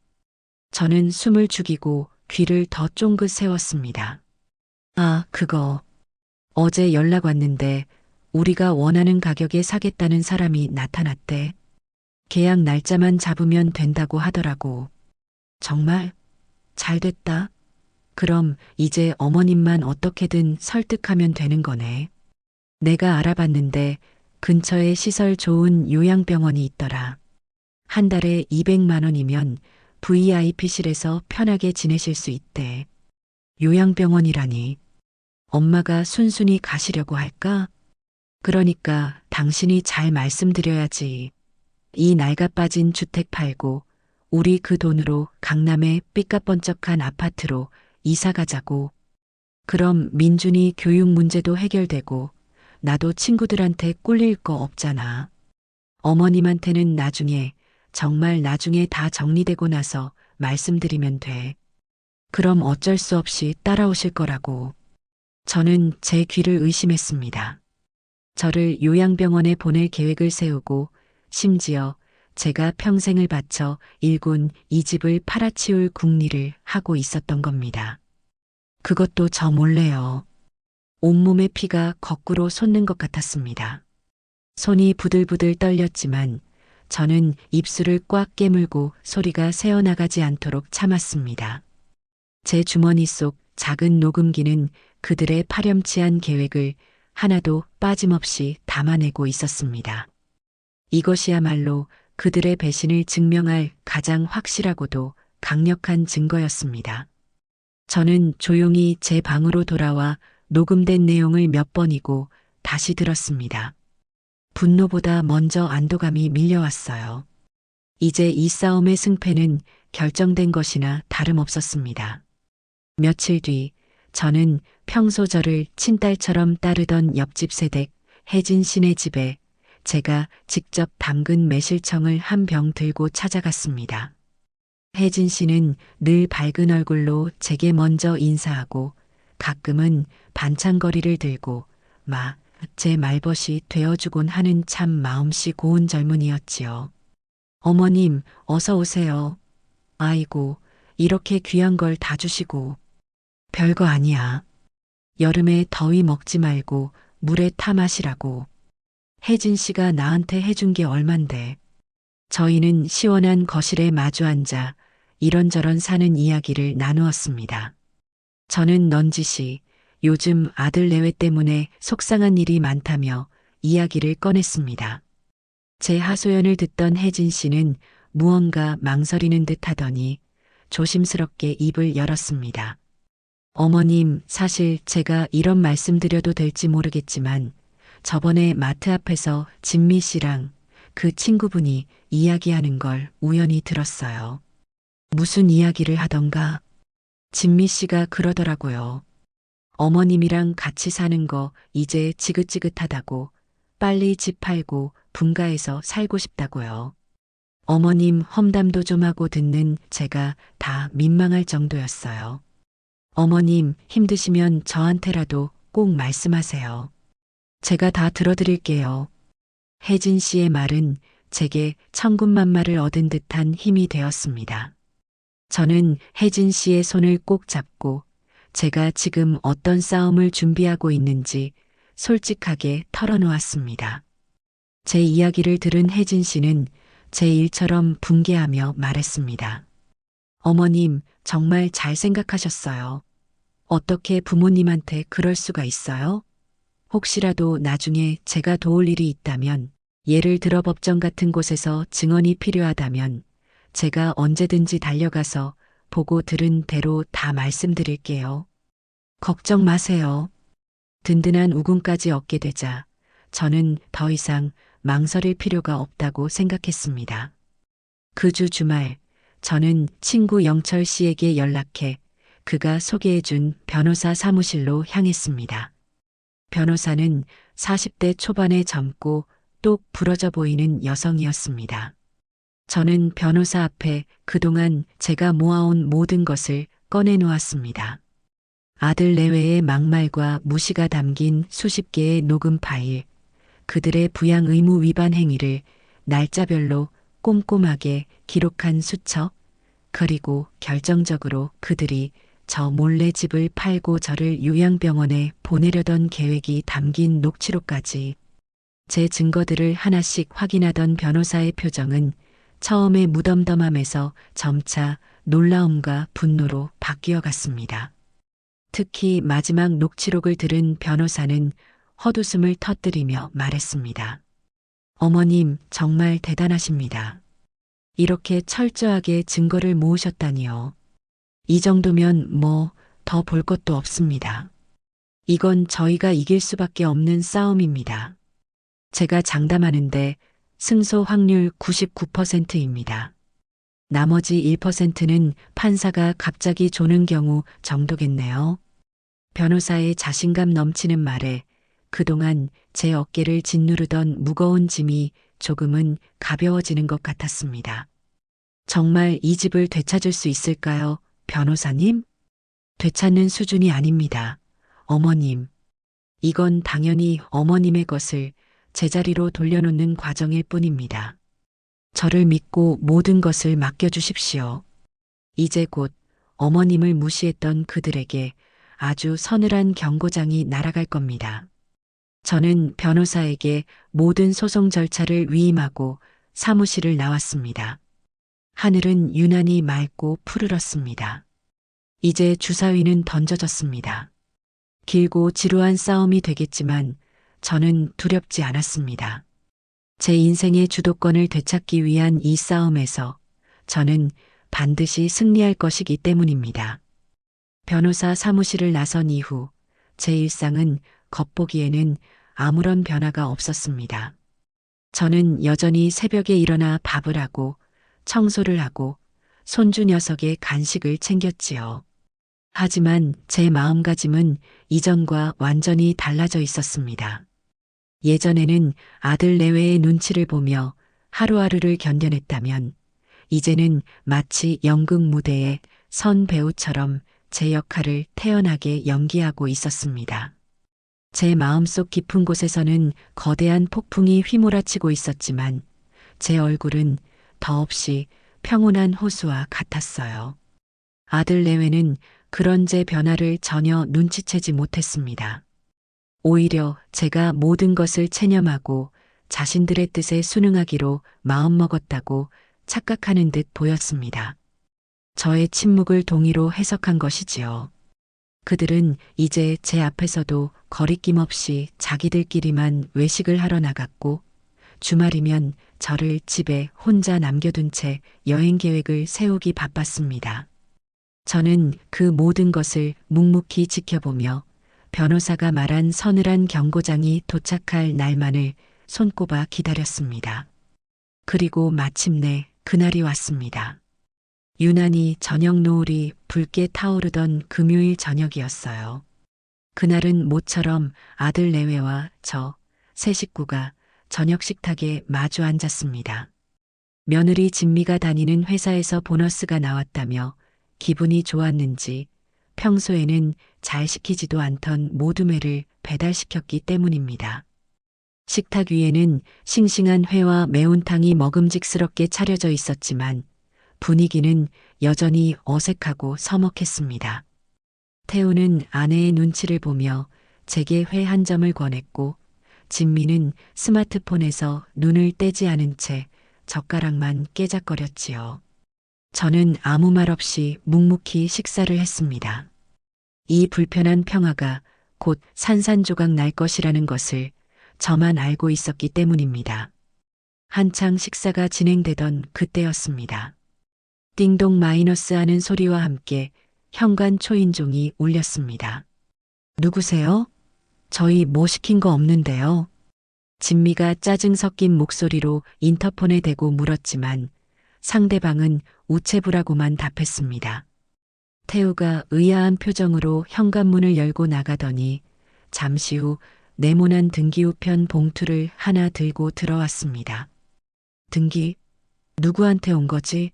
저는 숨을 죽이고 귀를 더 쫑긋 세웠습니다. 아, 그거. 어제 연락 왔는데 우리가 원하는 가격에 사겠다는 사람이 나타났대. 계약 날짜만 잡으면 된다고 하더라고. 정말? 잘 됐다. 그럼 이제 어머님만 어떻게든 설득하면 되는 거네. 내가 알아봤는데 근처에 시설 좋은 요양병원이 있더라. 한 달에 200만 원이면 VIP실에서 편하게 지내실 수 있대. 요양병원이라니. 엄마가 순순히 가시려고 할까? 그러니까 당신이 잘 말씀드려야지. 이 낡아빠진 주택 팔고 우리 그 돈으로 강남의 삐까번쩍한 아파트로 이사 가자고. 그럼 민준이 교육 문제도 해결되고 나도 친구들한테 꿀릴 거 없잖아. 어머님한테는 나중에, 정말 나중에 다 정리되고 나서 말씀드리면 돼. 그럼 어쩔 수 없이 따라오실 거라고. 저는 제 귀를 의심했습니다. 저를 요양병원에 보낼 계획을 세우고 심지어 제가 평생을 바쳐 일군 이 집을 팔아치울 궁리를 하고 있었던 겁니다. 그것도 저 몰래요. 온몸의 피가 거꾸로 솟는 것 같았습니다. 손이 부들부들 떨렸지만 저는 입술을 꽉 깨물고 소리가 새어나가지 않도록 참았습니다. 제 주머니 속 작은 녹음기는 그들의 파렴치한 계획을 하나도 빠짐없이 담아내고 있었습니다. 이것이야말로 그들의 배신을 증명할 가장 확실하고도 강력한 증거였습니다. 저는 조용히 제 방으로 돌아와 녹음된 내용을 몇 번이고 다시 들었습니다. 분노보다 먼저 안도감이 밀려왔어요. 이제 이 싸움의 승패는 결정된 것이나 다름없었습니다. 며칠 뒤 저는 평소 저를 친딸처럼 따르던 옆집 세댁 혜진 씨네 집에 제가 직접 담근 매실청을 한 병 들고 찾아갔습니다. 혜진 씨는 늘 밝은 얼굴로 제게 먼저 인사하고 가끔은 반찬거리를 들고 제 말벗이 되어주곤 하는 참 마음씨 고운 젊은이였지요. 어머님, 어서 오세요. 아이고, 이렇게 귀한 걸 다 주시고. 별거 아니야. 여름에 더위 먹지 말고 물에 타 마시라고. 혜진 씨가 나한테 해준 게 얼만데. 저희는 시원한 거실에 마주 앉아 이런저런 사는 이야기를 나누었습니다. 저는 넌지시 요즘 아들 내외 때문에 속상한 일이 많다며 이야기를 꺼냈습니다. 제 하소연을 듣던 혜진 씨는 무언가 망설이는 듯 하더니 조심스럽게 입을 열었습니다. 어머님, 사실 제가 이런 말씀 드려도 될지 모르겠지만 저번에 마트 앞에서 진미 씨랑 그 친구분이 이야기하는 걸 우연히 들었어요. 무슨 이야기를 하던가? 진미 씨가 그러더라고요. 어머님이랑 같이 사는 거 이제 지긋지긋하다고 빨리 집 팔고 분가해서 살고 싶다고요. 어머님 험담도 좀 하고 듣는 제가 다 민망할 정도였어요. 어머님 힘드시면 저한테라도 꼭 말씀하세요. 제가 다 들어드릴게요. 혜진 씨의 말은 제게 천군만마를 얻은 듯한 힘이 되었습니다. 저는 혜진 씨의 손을 꼭 잡고 제가 지금 어떤 싸움을 준비하고 있는지 솔직하게 털어놓았습니다. 제 이야기를 들은 혜진 씨는 제 일처럼 붕괴하며 말했습니다. 어머님, 정말 잘 생각하셨어요. 어떻게 부모님한테 그럴 수가 있어요? 혹시라도 나중에 제가 도울 일이 있다면, 예를 들어 법정 같은 곳에서 증언이 필요하다면 제가 언제든지 달려가서 보고 들은 대로 다 말씀드릴게요. 걱정 마세요. 든든한 우군까지 얻게 되자 저는 더 이상 망설일 필요가 없다고 생각했습니다. 그 주 주말 저는 친구 영철 씨에게 연락해 그가 소개해준 변호사 사무실로 향했습니다. 변호사는 40대 초반에 젊고 똑 부러져 보이는 여성이었습니다. 저는 변호사 앞에 그동안 제가 모아온 모든 것을 꺼내놓았습니다. 아들 내외의 막말과 무시가 담긴 수십 개의 녹음 파일, 그들의 부양 의무 위반 행위를 날짜별로 꼼꼼하게 기록한 수첩, 그리고 결정적으로 그들이 저 몰래 집을 팔고 저를 요양병원에 보내려던 계획이 담긴 녹취록까지 제 증거들을 하나씩 확인하던 변호사의 표정은 처음에 무덤덤함에서 점차 놀라움과 분노로 바뀌어 갔습니다. 특히 마지막 녹취록을 들은 변호사는 헛웃음을 터뜨리며 말했습니다. 어머님, 정말 대단하십니다. 이렇게 철저하게 증거를 모으셨다니요. 이 정도면 뭐 더 볼 것도 없습니다. 이건 저희가 이길 수밖에 없는 싸움입니다. 제가 장담하는데 승소 확률 99%입니다. 나머지 1%는 판사가 갑자기 조는 경우 정도겠네요. 변호사의 자신감 넘치는 말에 그동안 제 어깨를 짓누르던 무거운 짐이 조금은 가벼워지는 것 같았습니다. 정말 이 집을 되찾을 수 있을까요, 변호사님? 되찾는 수준이 아닙니다. 어머님. 이건 당연히 어머님의 것을 제자리로 돌려놓는 과정일 뿐입니다. 저를 믿고 모든 것을 맡겨주십시오. 이제 곧 어머님을 무시했던 그들에게 아주 서늘한 경고장이 날아갈 겁니다. 저는 변호사에게 모든 소송 절차를 위임하고 사무실을 나왔습니다. 하늘은 유난히 맑고 푸르렀습니다. 이제 주사위는 던져졌습니다. 길고 지루한 싸움이 되겠지만 저는 두렵지 않았습니다. 제 인생의 주도권을 되찾기 위한 이 싸움에서 저는 반드시 승리할 것이기 때문입니다. 변호사 사무실을 나선 이후 제 일상은 겉보기에는 아무런 변화가 없었습니다. 저는 여전히 새벽에 일어나 밥을 하고 청소를 하고 손주 녀석의 간식을 챙겼지요. 하지만 제 마음가짐은 이전과 완전히 달라져 있었습니다. 예전에는 아들 내외의 눈치를 보며 하루하루를 견뎌냈다면 이제는 마치 연극 무대의 선 배우처럼 제 역할을 태연하게 연기하고 있었습니다. 제 마음속 깊은 곳에서는 거대한 폭풍이 휘몰아치고 있었지만 제 얼굴은 더없이 평온한 호수와 같았어요. 아들 내외는 그런 제 변화를 전혀 눈치채지 못했습니다. 오히려 제가 모든 것을 체념하고 자신들의 뜻에 순응하기로 마음먹었다고 착각하는 듯 보였습니다. 저의 침묵을 동의로 해석한 것이지요. 그들은 이제 제 앞에서도 거리낌 없이 자기들끼리만 외식을 하러 나갔고 주말이면 저를 집에 혼자 남겨둔 채 여행 계획을 세우기 바빴습니다. 저는 그 모든 것을 묵묵히 지켜보며 변호사가 말한 서늘한 경고장이 도착할 날만을 손꼽아 기다렸습니다. 그리고 마침내 그날이 왔습니다. 유난히 저녁 노을이 붉게 타오르던 금요일 저녁이었어요. 그날은 모처럼 아들 내외와 저 세 식구가 저녁 식탁에 마주 앉았습니다. 며느리 진미가 다니는 회사에서 보너스가 나왔다며 기분이 좋았는지 평소에는 잘 시키지도 않던 모둠회를 배달시켰기 때문입니다. 식탁 위에는 싱싱한 회와 매운탕이 먹음직스럽게 차려져 있었지만 분위기는 여전히 어색하고 서먹했습니다. 태우는 아내의 눈치를 보며 제게 회 한 점을 권했고 진미는 스마트폰에서 눈을 떼지 않은 채 젓가락만 깨작거렸지요. 저는 아무 말 없이 묵묵히 식사를 했습니다. 이 불편한 평화가 곧 산산조각 날 것이라는 것을 저만 알고 있었기 때문입니다. 한창 식사가 진행되던 그때였습니다. 띵동 마이너스 하는 소리와 함께 현관 초인종이 울렸습니다. 누구세요? 저희 뭐 시킨 거 없는데요. 진미가 짜증 섞인 목소리로 인터폰에 대고 물었지만 상대방은 우체부라고만 답했습니다. 태우가 의아한 표정으로 현관문을 열고 나가더니 잠시 후 네모난 등기우편 봉투를 하나 들고 들어왔습니다. 등기? 누구한테 온 거지?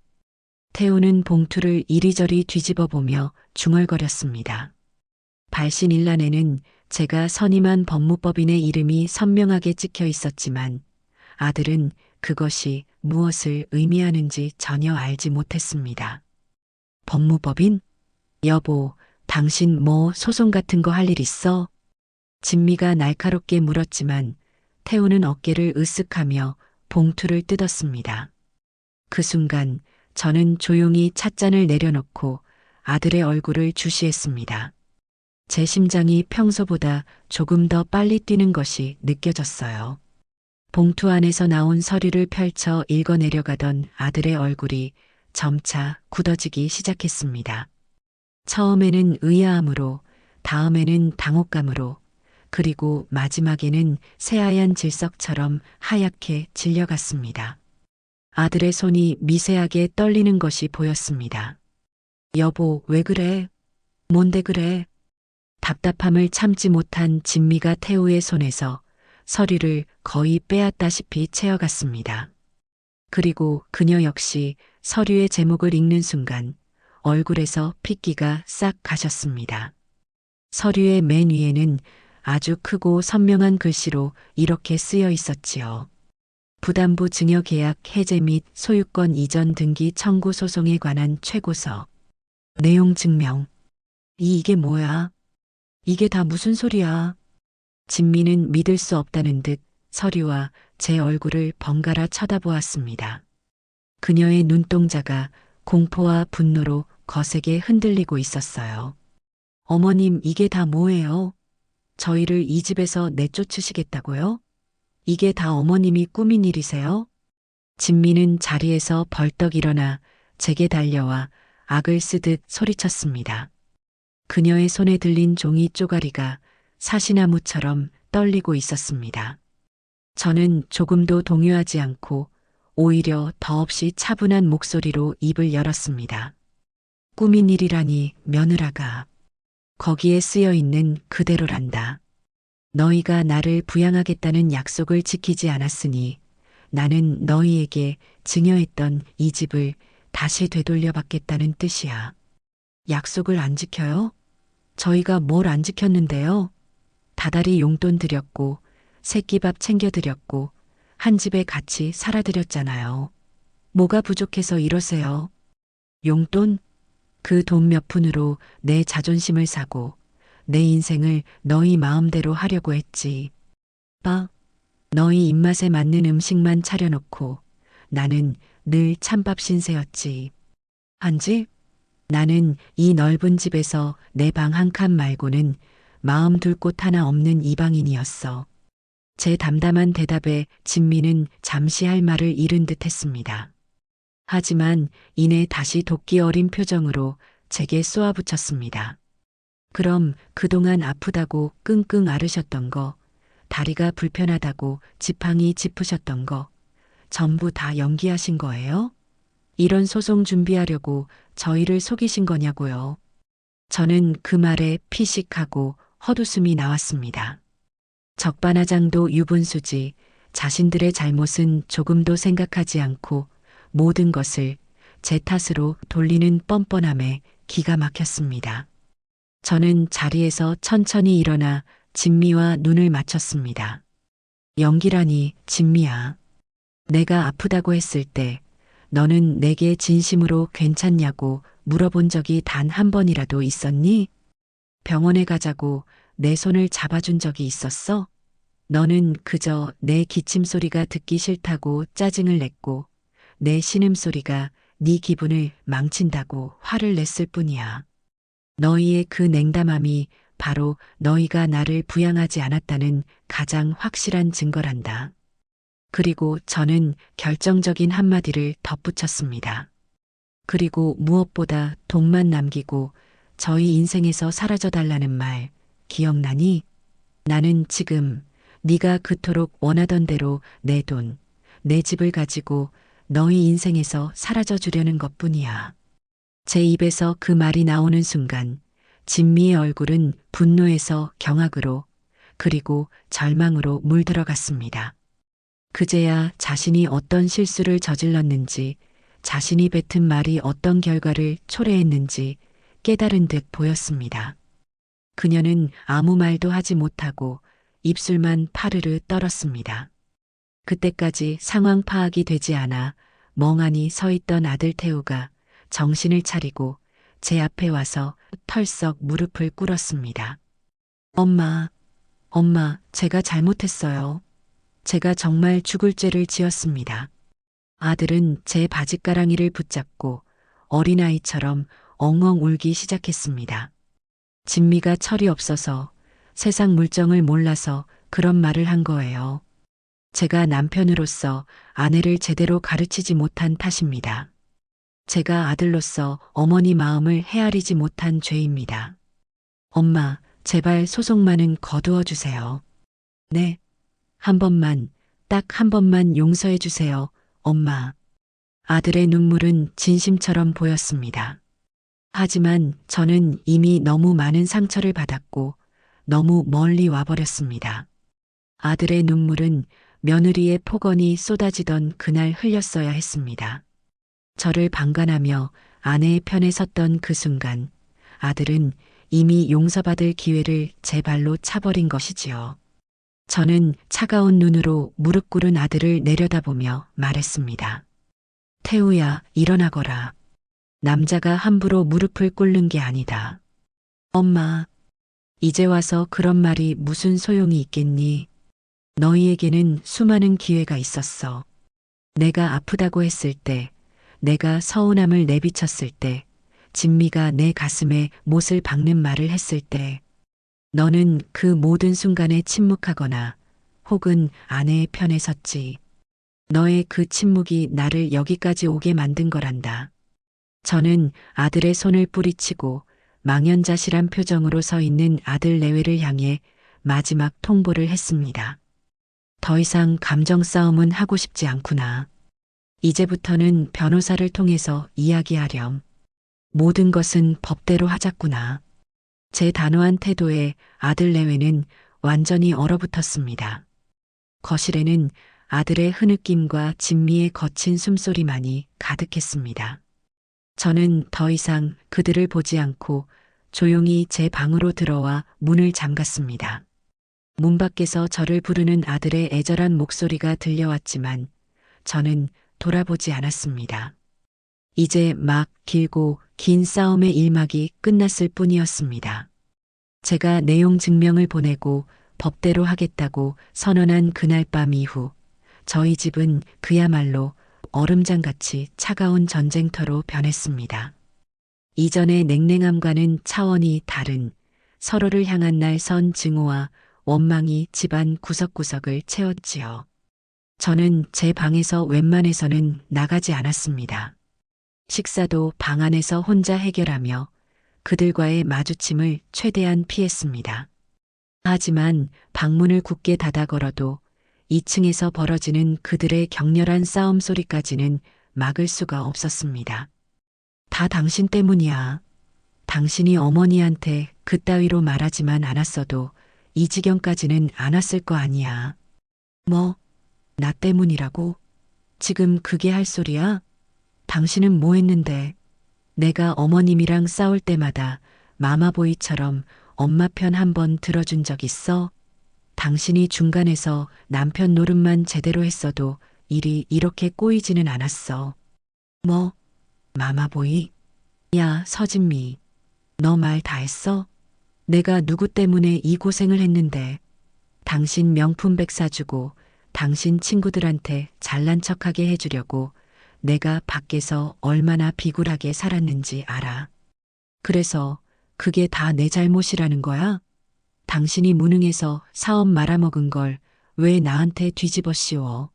태우는 봉투를 이리저리 뒤집어 보며 중얼거렸습니다. 발신일란에는 제가 선임한 법무법인의 이름이 선명하게 찍혀 있었지만 아들은 그것이 무엇을 의미하는지 전혀 알지 못했습니다. 법무법인? 여보, 당신 뭐 소송 같은 거 할 일 있어? 진미가 날카롭게 물었지만 태우는 어깨를 으쓱하며 봉투를 뜯었습니다. 그 순간 저는 조용히 찻잔을 내려놓고 아들의 얼굴을 주시했습니다. 제 심장이 평소보다 조금 더 빨리 뛰는 것이 느껴졌어요. 봉투 안에서 나온 서류를 펼쳐 읽어내려가던 아들의 얼굴이 점차 굳어지기 시작했습니다. 처음에는 의아함으로, 다음에는 당혹감으로, 그리고 마지막에는 새하얀 질석처럼 하얗게 질려갔습니다. 아들의 손이 미세하게 떨리는 것이 보였습니다. 여보, 왜 그래? 뭔데 그래? 답답함을 참지 못한 진미가 태우의 손에서 서류를 거의 빼앗다시피 채어갔습니다. 그리고 그녀 역시 서류의 제목을 읽는 순간 얼굴에서 핏기가 싹 가셨습니다. 서류의 맨 위에는 아주 크고 선명한 글씨로 이렇게 쓰여 있었지요. 부담부 증여 계약 해제 및 소유권 이전 등기 청구 소송에 관한 최고서. 내용 증명. 이게 뭐야? 이게 다 무슨 소리야? 진미는 믿을 수 없다는 듯 서류와 제 얼굴을 번갈아 쳐다보았습니다. 그녀의 눈동자가 공포와 분노로 거세게 흔들리고 있었어요. 어머님, 이게 다 뭐예요? 저희를 이 집에서 내쫓으시겠다고요? 이게 다 어머님이 꾸민 일이세요? 진미는 자리에서 벌떡 일어나 제게 달려와 악을 쓰듯 소리쳤습니다. 그녀의 손에 들린 종이 쪼가리가 사시나무처럼 떨리고 있었습니다. 저는 조금도 동요하지 않고 오히려 더없이 차분한 목소리로 입을 열었습니다. 꾸민 일이라니 며느라가. 거기에 쓰여 있는 그대로란다. 너희가 나를 부양하겠다는 약속을 지키지 않았으니 나는 너희에게 증여했던 이 집을 다시 되돌려 받겠다는 뜻이야. 약속을 안 지켜요? 저희가 뭘 안 지켰는데요? 다달이 용돈 드렸고 새끼밥 챙겨드렸고 한 집에 같이 살아드렸잖아요. 뭐가 부족해서 이러세요? 용돈? 그 돈 몇 푼으로 내 자존심을 사고 내 인생을 너희 마음대로 하려고 했지. 너희 입맛에 맞는 음식만 차려놓고 나는 늘 찬밥 신세였지. 한 집? 나는 이 넓은 집에서 내 방 한 칸 말고는 마음 둘 곳 하나 없는 이방인이었어. 제 담담한 대답에 진미는 잠시 할 말을 잃은 듯 했습니다. 하지만 이내 다시 도끼 어린 표정으로 제게 쏘아붙였습니다. 그럼 그동안 아프다고 끙끙 앓으셨던 거, 다리가 불편하다고 지팡이 짚으셨던 거, 전부 다 연기하신 거예요? 이런 소송 준비하려고 저희를 속이신 거냐고요. 저는 그 말에 피식하고 헛웃음이 나왔습니다. 적반하장도 유분수지 자신들의 잘못은 조금도 생각하지 않고 모든 것을 제 탓으로 돌리는 뻔뻔함에 기가 막혔습니다. 저는 자리에서 천천히 일어나 진미와 눈을 맞췄습니다. 연기라니, 진미야. 내가 아프다고 했을 때 너는 내게 진심으로 괜찮냐고 물어본 적이 단 한 번이라도 있었니? 병원에 가자고 내 손을 잡아준 적이 있었어? 너는 그저 내 기침 소리가 듣기 싫다고 짜증을 냈고 내 신음소리가 네 기분을 망친다고 화를 냈을 뿐이야. 너희의 그 냉담함이 바로 너희가 나를 부양하지 않았다는 가장 확실한 증거란다. 그리고 저는 결정적인 한마디를 덧붙였습니다. 그리고 무엇보다 돈만 남기고 저희 인생에서 사라져 달라는 말 기억나니? 나는 지금 네가 그토록 원하던 대로 내 돈, 내 집을 가지고 너희 인생에서 사라져 주려는 것뿐이야. 제 입에서 그 말이 나오는 순간 진미의 얼굴은 분노에서 경악으로 그리고 절망으로 물들어갔습니다. 그제야 자신이 어떤 실수를 저질렀는지 자신이 뱉은 말이 어떤 결과를 초래했는지 깨달은 듯 보였습니다. 그녀는 아무 말도 하지 못하고 입술만 파르르 떨었습니다. 그때까지 상황 파악이 되지 않아 멍하니 서 있던 아들 태우가 정신을 차리고 제 앞에 와서 털썩 무릎을 꿇었습니다. 엄마, 엄마, 제가 잘못했어요. 제가 정말 죽을 죄를 지었습니다. 아들은 제 바짓가랑이를 붙잡고 어린아이처럼 엉엉 울기 시작했습니다. 진미가 철이 없어서 세상 물정을 몰라서 그런 말을 한 거예요. 제가 남편으로서 아내를 제대로 가르치지 못한 탓입니다. 제가 아들로서 어머니 마음을 헤아리지 못한 죄입니다. 엄마, 제발 소송만은 거두어 주세요. 네. 한 번만, 딱 한 번만 용서해 주세요, 엄마. 아들의 눈물은 진심처럼 보였습니다. 하지만 저는 이미 너무 많은 상처를 받았고 너무 멀리 와버렸습니다. 아들의 눈물은 며느리의 폭언이 쏟아지던 그날 흘렸어야 했습니다. 저를 방관하며 아내의 편에 섰던 그 순간 아들은 이미 용서받을 기회를 제 발로 차버린 것이지요. 저는 차가운 눈으로 무릎 꿇은 아들을 내려다보며 말했습니다. 태우야, 일어나거라. 남자가 함부로 무릎을 꿇는 게 아니다. 엄마, 이제 와서 그런 말이 무슨 소용이 있겠니? 너희에게는 수많은 기회가 있었어. 내가 아프다고 했을 때, 내가 서운함을 내비쳤을 때, 진미가 내 가슴에 못을 박는 말을 했을 때, 너는 그 모든 순간에 침묵하거나 혹은 아내의 편에 섰지. 너의 그 침묵이 나를 여기까지 오게 만든 거란다. 저는 아들의 손을 뿌리치고 망연자실한 표정으로 서 있는 아들 내외를 향해 마지막 통보를 했습니다. 더 이상 감정 싸움은 하고 싶지 않구나. 이제부터는 변호사를 통해서 이야기하렴. 모든 것은 법대로 하자꾸나. 제 단호한 태도에 아들 내외는 완전히 얼어붙었습니다. 거실에는 아들의 흐느낌과 진미의 거친 숨소리만이 가득했습니다. 저는 더 이상 그들을 보지 않고 조용히 제 방으로 들어와 문을 잠갔습니다. 문 밖에서 저를 부르는 아들의 애절한 목소리가 들려왔지만 저는 돌아보지 않았습니다. 이제 막 길고 긴 싸움의 일막이 끝났을 뿐이었습니다. 제가 내용 증명을 보내고 법대로 하겠다고 선언한 그날 밤 이후 저희 집은 그야말로 얼음장같이 차가운 전쟁터로 변했습니다. 이전의 냉랭함과는 차원이 다른 서로를 향한 날 선 증오와 원망이 집안 구석구석을 채웠지요. 저는 제 방에서 웬만해서는 나가지 않았습니다. 식사도 방 안에서 혼자 해결하며 그들과의 마주침을 최대한 피했습니다. 하지만 방문을 굳게 닫아 걸어도 2층에서 벌어지는 그들의 격렬한 싸움 소리까지는 막을 수가 없었습니다. 다 당신 때문이야. 당신이 어머니한테 그따위로 말하지만 않았어도 이 지경까지는 안 왔을 거 아니야. 뭐, 나 때문이라고? 지금 그게 할 소리야? 당신은 뭐 했는데? 내가 어머님이랑 싸울 때마다 마마보이처럼 엄마 편 한 번 들어준 적 있어? 당신이 중간에서 남편 노릇만 제대로 했어도 일이 이렇게 꼬이지는 않았어. 뭐? 마마보이? 야, 서진미. 너 말 다 했어? 내가 누구 때문에 이 고생을 했는데. 당신 명품백 사주고 당신 친구들한테 잘난 척하게 해주려고 내가 밖에서 얼마나 비굴하게 살았는지 알아. 그래서 그게 다 내 잘못이라는 거야? 당신이 무능해서 사업 말아먹은 걸 왜 나한테 뒤집어 씌워?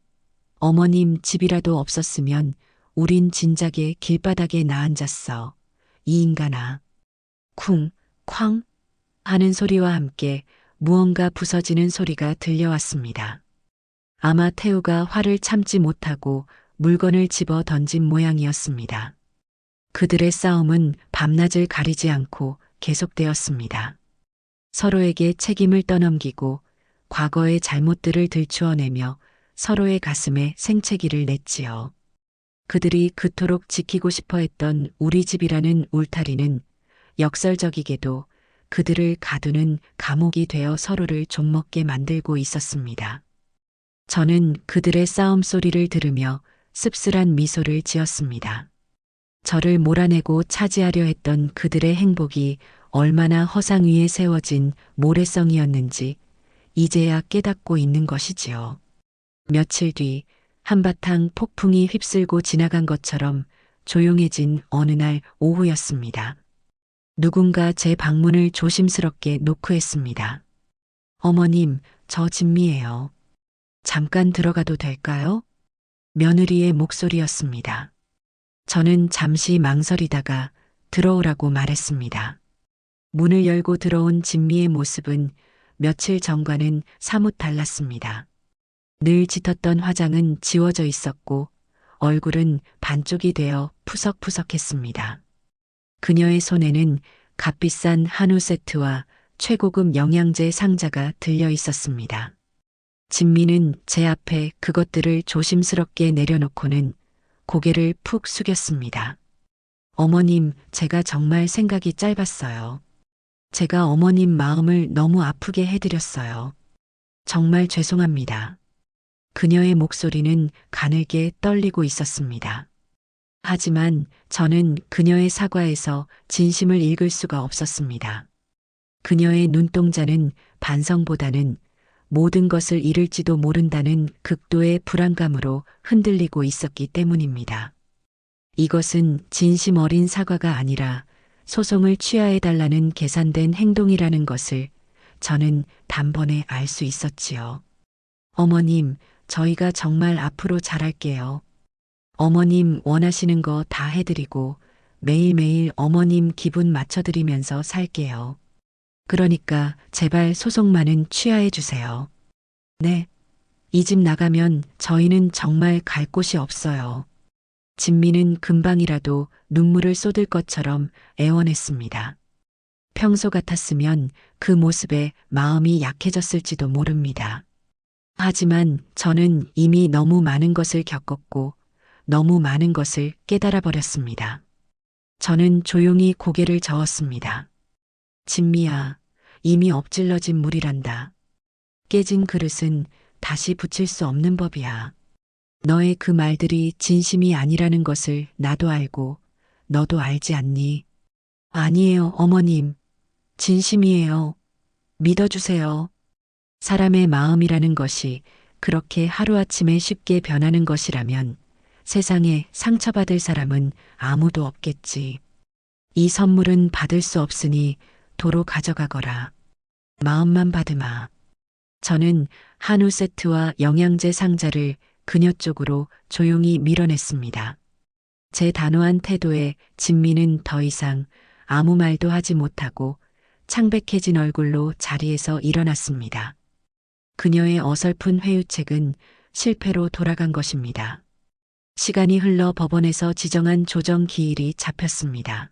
어머님 집이라도 없었으면 우린 진작에 길바닥에 나앉았어. 이 인간아. 쿵, 쾅 하는 소리와 함께 무언가 부서지는 소리가 들려왔습니다. 아마 태우가 화를 참지 못하고 물건을 집어 던진 모양이었습니다. 그들의 싸움은 밤낮을 가리지 않고 계속되었습니다. 서로에게 책임을 떠넘기고 과거의 잘못들을 들추어내며 서로의 가슴에 생채기를 냈지요. 그들이 그토록 지키고 싶어 했던 우리 집이라는 울타리는 역설적이게도 그들을 가두는 감옥이 되어 서로를 좀먹게 만들고 있었습니다. 저는 그들의 싸움 소리를 들으며 씁쓸한 미소를 지었습니다. 저를 몰아내고 차지하려 했던 그들의 행복이 얼마나 허상 위에 세워진 모래성이었는지 이제야 깨닫고 있는 것이지요. 며칠 뒤 한바탕 폭풍이 휩쓸고 지나간 것처럼 조용해진 어느 날 오후였습니다. 누군가 제 방문을 조심스럽게 노크했습니다. 어머님, 저 진미예요. 잠깐 들어가도 될까요? 며느리의 목소리였습니다. 저는 잠시 망설이다가 들어오라고 말했습니다. 문을 열고 들어온 진미의 모습은 며칠 전과는 사뭇 달랐습니다. 늘 짙었던 화장은 지워져 있었고 얼굴은 반쪽이 되어 푸석푸석했습니다. 그녀의 손에는 값비싼 한우 세트와 최고급 영양제 상자가 들려 있었습니다. 진미는 제 앞에 그것들을 조심스럽게 내려놓고는 고개를 푹 숙였습니다. 어머님, 제가 정말 생각이 짧았어요. 제가 어머님 마음을 너무 아프게 해드렸어요. 정말 죄송합니다. 그녀의 목소리는 가늘게 떨리고 있었습니다. 하지만 저는 그녀의 사과에서 진심을 읽을 수가 없었습니다. 그녀의 눈동자는 반성보다는 모든 것을 잃을지도 모른다는 극도의 불안감으로 흔들리고 있었기 때문입니다. 이것은 진심 어린 사과가 아니라 소송을 취하해달라는 계산된 행동이라는 것을 저는 단번에 알 수 있었지요. 어머님, 저희가 정말 앞으로 잘할게요. 어머님 원하시는 거 다 해드리고 매일매일 어머님 기분 맞춰드리면서 살게요. 그러니까 제발 소송만은 취하해 주세요. 네. 이 집 나가면 저희는 정말 갈 곳이 없어요. 진미는 금방이라도 눈물을 쏟을 것처럼 애원했습니다. 평소 같았으면 그 모습에 마음이 약해졌을지도 모릅니다. 하지만 저는 이미 너무 많은 것을 겪었고 너무 많은 것을 깨달아 버렸습니다. 저는 조용히 고개를 저었습니다. 진미야, 이미 엎질러진 물이란다. 깨진 그릇은 다시 붙일 수 없는 법이야. 너의 그 말들이 진심이 아니라는 것을 나도 알고 너도 알지 않니? 아니에요, 어머님. 진심이에요. 믿어주세요. 사람의 마음이라는 것이 그렇게 하루아침에 쉽게 변하는 것이라면 세상에 상처받을 사람은 아무도 없겠지. 이 선물은 받을 수 없으니 도로 가져가거라. 마음만 받으마. 저는 한우 세트와 영양제 상자를 그녀 쪽으로 조용히 밀어냈습니다. 제 단호한 태도에 진미는 더 이상 아무 말도 하지 못하고 창백해진 얼굴로 자리에서 일어났습니다. 그녀의 어설픈 회유책은 실패로 돌아간 것입니다. 시간이 흘러 법원에서 지정한 조정 기일이 잡혔습니다.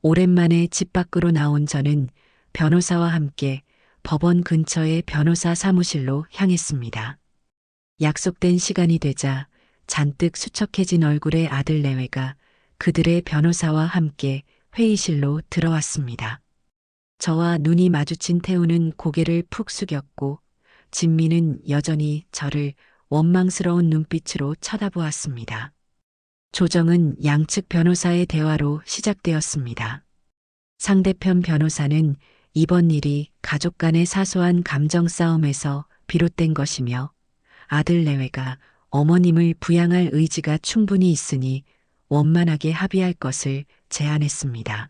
오랜만에 집 밖으로 나온 저는 변호사와 함께 법원 근처의 변호사 사무실로 향했습니다. 약속된 시간이 되자 잔뜩 수척해진 얼굴의 아들 내외가 그들의 변호사와 함께 회의실로 들어왔습니다. 저와 눈이 마주친 태우는 고개를 푹 숙였고 진미는 여전히 저를 원망스러운 눈빛으로 쳐다보았습니다. 조정은 양측 변호사의 대화로 시작되었습니다. 상대편 변호사는 이번 일이 가족 간의 사소한 감정 싸움에서 비롯된 것이며 아들 내외가 어머님을 부양할 의지가 충분히 있으니 원만하게 합의할 것을 제안했습니다.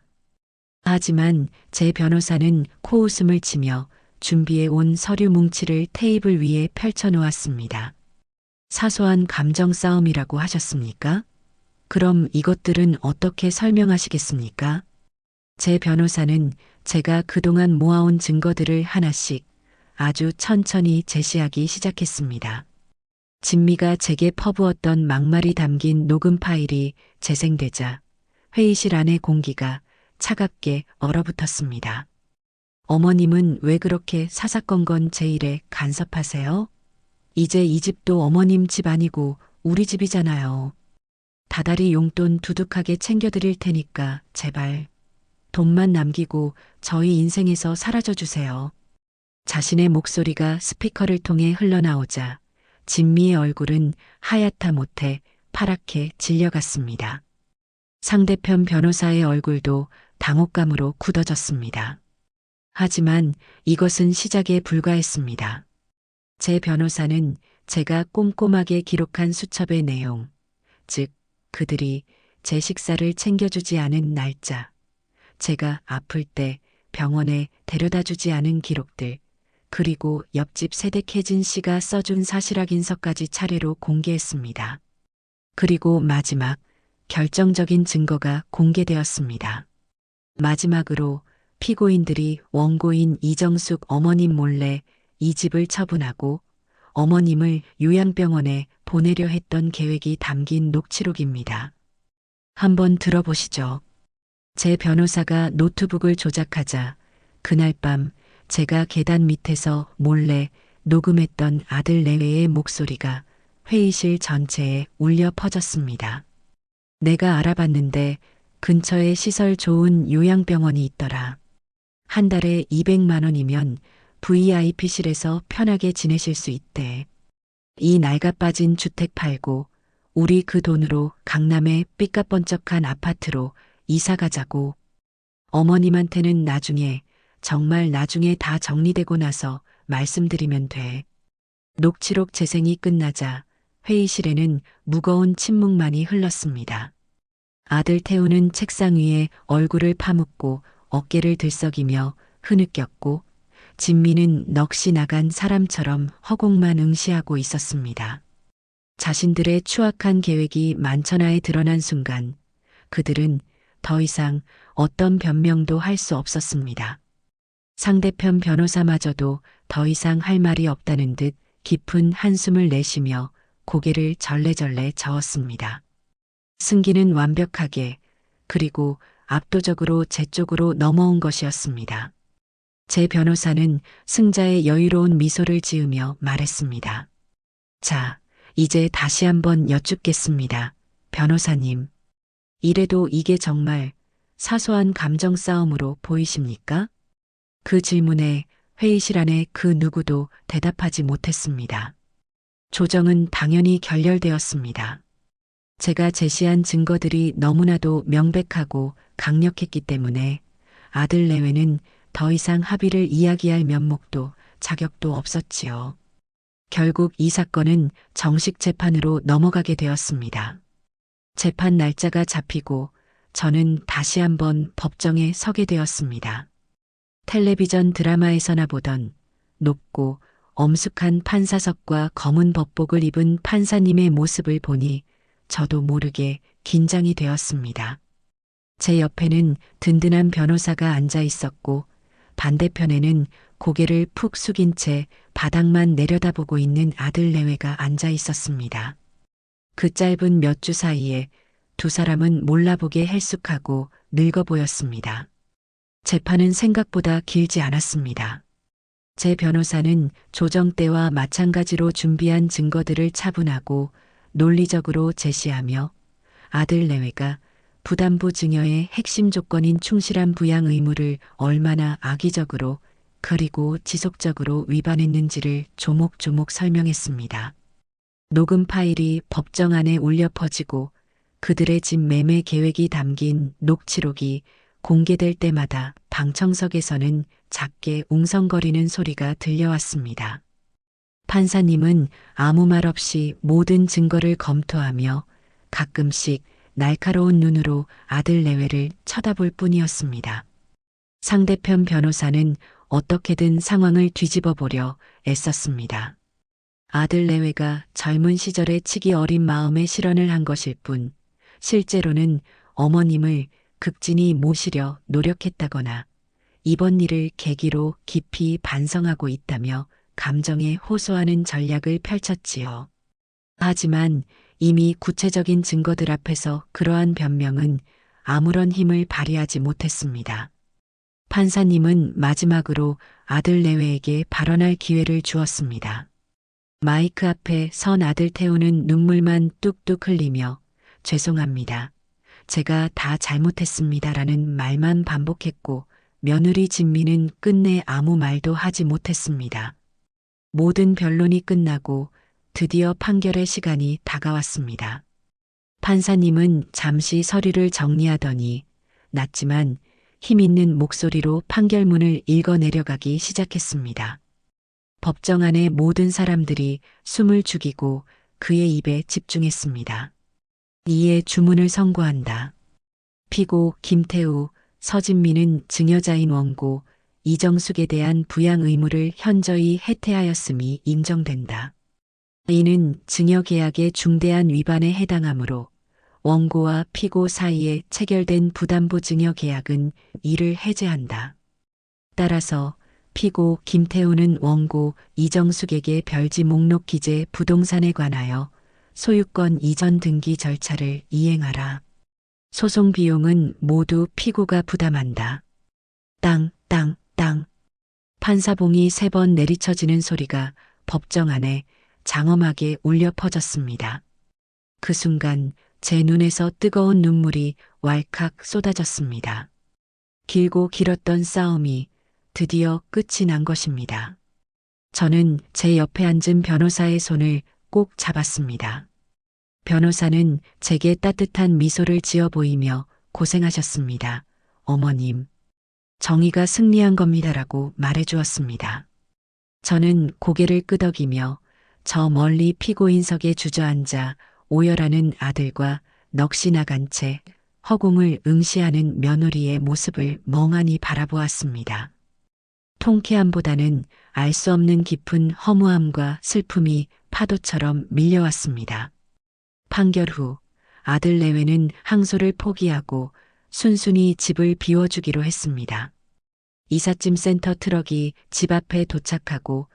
하지만 제 변호사는 코웃음을 치며 준비해 온 서류 뭉치를 테이블 위에 펼쳐놓았습니다. 사소한 감정 싸움이라고 하셨습니까? 그럼 이것들은 어떻게 설명하시겠습니까? 제 변호사는 제가 그동안 모아온 증거들을 하나씩 아주 천천히 제시하기 시작했습니다. 진미가 제게 퍼부었던 막말이 담긴 녹음 파일이 재생되자 회의실 안의 공기가 차갑게 얼어붙었습니다. 어머님은 왜 그렇게 사사건건 제 일에 간섭하세요? 이제 이 집도 어머님 집 아니고 우리 집이잖아요. 다달이 용돈 두둑하게 챙겨드릴 테니까 제발 돈만 남기고 저희 인생에서 사라져 주세요. 자신의 목소리가 스피커를 통해 흘러나오자 진미의 얼굴은 하얗다 못해 파랗게 질려갔습니다. 상대편 변호사의 얼굴도 당혹감으로 굳어졌습니다. 하지만 이것은 시작에 불과했습니다. 제 변호사는 제가 꼼꼼하게 기록한 수첩의 내용, 즉, 그들이 제 식사를 챙겨주지 않은 날짜, 제가 아플 때 병원에 데려다 주지 않은 기록들, 그리고 옆집 세댁혜진 씨가 써준 사실확인서까지 차례로 공개했습니다. 그리고 마지막 결정적인 증거가 공개되었습니다. 마지막으로 피고인들이 원고인 이정숙 어머님 몰래 이 집을 처분하고 어머님을 요양병원에 보내려 했던 계획이 담긴 녹취록입니다. 한번 들어보시죠. 제 변호사가 노트북을 조작하자 그날 밤 제가 계단 밑에서 몰래 녹음했던 아들 내외의 목소리가 회의실 전체에 울려 퍼졌습니다. 내가 알아봤는데 근처에 시설 좋은 요양병원이 있더라. 한 달에 200만 원이면 VIP실에서 편하게 지내실 수 있대. 이 낡아빠진 주택 팔고 우리 그 돈으로 강남의 삐까번쩍한 아파트로 이사 가자고. 어머님한테는 나중에, 정말 나중에 다 정리되고 나서 말씀드리면 돼. 녹취록 재생이 끝나자 회의실에는 무거운 침묵만이 흘렀습니다. 아들 태우는 책상 위에 얼굴을 파묻고 어깨를 들썩이며 흐느꼈고 진미는 넋이 나간 사람처럼 허공만 응시하고 있었습니다. 자신들의 추악한 계획이 만천하에 드러난 순간 그들은 더 이상 어떤 변명도 할 수 없었습니다. 상대편 변호사마저도 더 이상 할 말이 없다는 듯 깊은 한숨을 내쉬며 고개를 절레절레 저었습니다. 승기는 완벽하게 그리고 압도적으로 제 쪽으로 넘어온 것이었습니다. 제 변호사는 승자의 여유로운 미소를 지으며 말했습니다. 자, 이제 다시 한번 여쭙겠습니다. 변호사님. 이래도 이게 정말 사소한 감정 싸움으로 보이십니까? 그 질문에 회의실 안에 그 누구도 대답하지 못했습니다. 조정은 당연히 결렬되었습니다. 제가 제시한 증거들이 너무나도 명백하고 강력했기 때문에 아들 내외는 더 이상 합의를 이야기할 면목도 자격도 없었지요. 결국 이 사건은 정식 재판으로 넘어가게 되었습니다. 재판 날짜가 잡히고 저는 다시 한번 법정에 서게 되었습니다. 텔레비전 드라마에서나 보던 높고 엄숙한 판사석과 검은 법복을 입은 판사님의 모습을 보니 저도 모르게 긴장이 되었습니다. 제 옆에는 든든한 변호사가 앉아 있었고 반대편에는 고개를 푹 숙인 채 바닥만 내려다보고 있는 아들 내외가 앉아 있었습니다. 그 짧은 몇 주 사이에 두 사람은 몰라보게 헬쑥하고 늙어 보였습니다. 재판은 생각보다 길지 않았습니다. 제 변호사는 조정 때와 마찬가지로 준비한 증거들을 차분하고 논리적으로 제시하며 아들 내외가 부담부 증여의 핵심 조건인 충실한 부양 의무를 얼마나 악의적으로 그리고 지속적으로 위반했는지를 조목조목 설명했습니다. 녹음 파일이 법정 안에 울려 퍼지고 그들의 집 매매 계획이 담긴 녹취록이 공개될 때마다 방청석에서는 작게 웅성거리는 소리가 들려왔습니다. 판사님은 아무 말 없이 모든 증거를 검토하며 가끔씩 날카로운 눈으로 아들 내외를 쳐다볼 뿐이었습니다. 상대편 변호사는 어떻게든 상황을 뒤집어 보려 애썼습니다. 아들 내외가 젊은 시절에 치기 어린 마음에 실언을 한 것일 뿐 실제로는 어머님을 극진히 모시려 노력했다거나 이번 일을 계기로 깊이 반성하고 있다며 감정에 호소하는 전략을 펼쳤지요. 하지만 이미 구체적인 증거들 앞에서 그러한 변명은 아무런 힘을 발휘하지 못했습니다. 판사님은 마지막으로 아들 내외에게 발언할 기회를 주었습니다. 마이크 앞에 선 아들 태우는 눈물만 뚝뚝 흘리며 죄송합니다. 제가 다 잘못했습니다라는 말만 반복했고 며느리 진미는 끝내 아무 말도 하지 못했습니다. 모든 변론이 끝나고 드디어 판결의 시간이 다가왔습니다. 판사님은 잠시 서류를 정리하더니 낮지만 힘 있는 목소리로 판결문을 읽어 내려가기 시작했습니다. 법정 안의 모든 사람들이 숨을 죽이고 그의 입에 집중했습니다. 이에 주문을 선고한다. 피고 김태우, 서진미는 증여자인 원고, 이정숙에 대한 부양 의무를 현저히 해태하였음이 인정된다. 이는 증여계약의 중대한 위반에 해당하므로 원고와 피고 사이에 체결된 부담보 증여계약은 이를 해제한다. 따라서 피고 김태우는 원고 이정숙에게 별지 목록 기재 부동산에 관하여 소유권 이전 등기 절차를 이행하라. 소송 비용은 모두 피고가 부담한다. 땅, 땅, 땅. 판사봉이 3번 내리쳐지는 소리가 법정 안에 장엄하게 울려 퍼졌습니다. 그 순간 제 눈에서 뜨거운 눈물이 왈칵 쏟아졌습니다. 길고 길었던 싸움이 드디어 끝이 난 것입니다. 저는 제 옆에 앉은 변호사의 손을 꼭 잡았습니다. 변호사는 제게 따뜻한 미소를 지어 보이며 고생하셨습니다. 어머님. 정의가 승리한 겁니다라고 말해 주었습니다. 저는 고개를 끄덕이며 저 멀리 피고인석에 주저앉아 오열하는 아들과 넋이 나간 채 허공을 응시하는 며느리의 모습을 멍하니 바라보았습니다. 통쾌함보다는 알 수 없는 깊은 허무함과 슬픔이 파도처럼 밀려왔습니다. 판결 후 아들 내외는 항소를 포기하고 순순히 집을 비워주기로 했습니다. 이삿짐 센터 트럭이 집 앞에 도착하고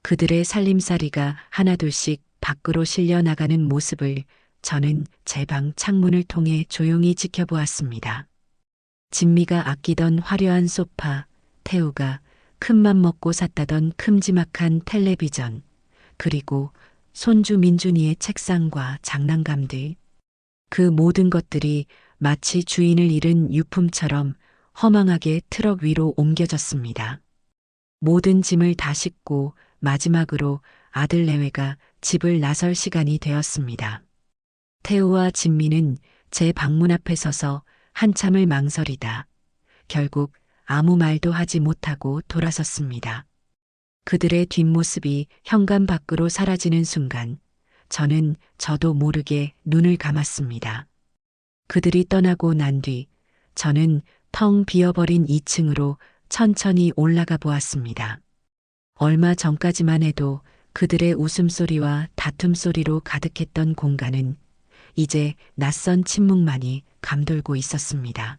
그들의 살림살이가 하나둘씩 밖으로 실려 나가는 모습을 저는 제 방 창문을 통해 조용히 지켜보았습니다. 진미가 아끼던 화려한 소파, 태우가 큰맘 먹고 샀다던 큼지막한 텔레비전, 그리고 손주 민준이의 책상과 장난감들. 그 모든 것들이 마치 주인을 잃은 유품처럼 허망하게 트럭 위로 옮겨졌습니다. 모든 짐을 다 싣고 마지막으로 아들 내외가 집을 나설 시간이 되었습니다. 태우와 진미는 제 방문 앞에 서서 한참을 망설이다 결국 아무 말도 하지 못하고 돌아섰습니다. 그들의 뒷모습이 현관 밖으로 사라지는 순간 저는 저도 모르게 눈을 감았습니다. 그들이 떠나고 난 뒤 저는 텅 비어버린 2층으로 천천히 올라가 보았습니다. 얼마 전까지만 해도 그들의 웃음소리와 다툼소리로 가득했던 공간은 이제 낯선 침묵만이 감돌고 있었습니다.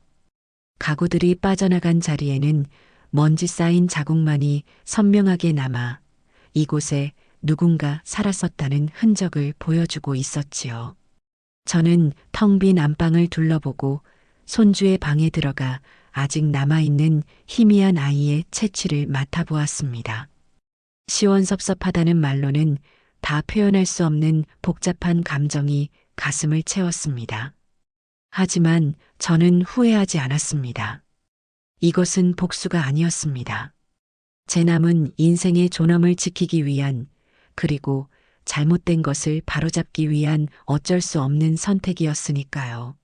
가구들이 빠져나간 자리에는 먼지 쌓인 자국만이 선명하게 남아 이곳에 누군가 살았었다는 흔적을 보여주고 있었지요. 저는 텅 빈 안방을 둘러보고 손주의 방에 들어가 아직 남아있는 희미한 아이의 채취를 맡아보았습니다. 시원섭섭하다는 말로는 다 표현할 수 없는 복잡한 감정이 가슴을 채웠습니다. 하지만 저는 후회하지 않았습니다. 이것은 복수가 아니었습니다. 제 남은 인생의 존엄을 지키기 위한, 그리고 잘못된 것을 바로잡기 위한 어쩔 수 없는 선택이었으니까요.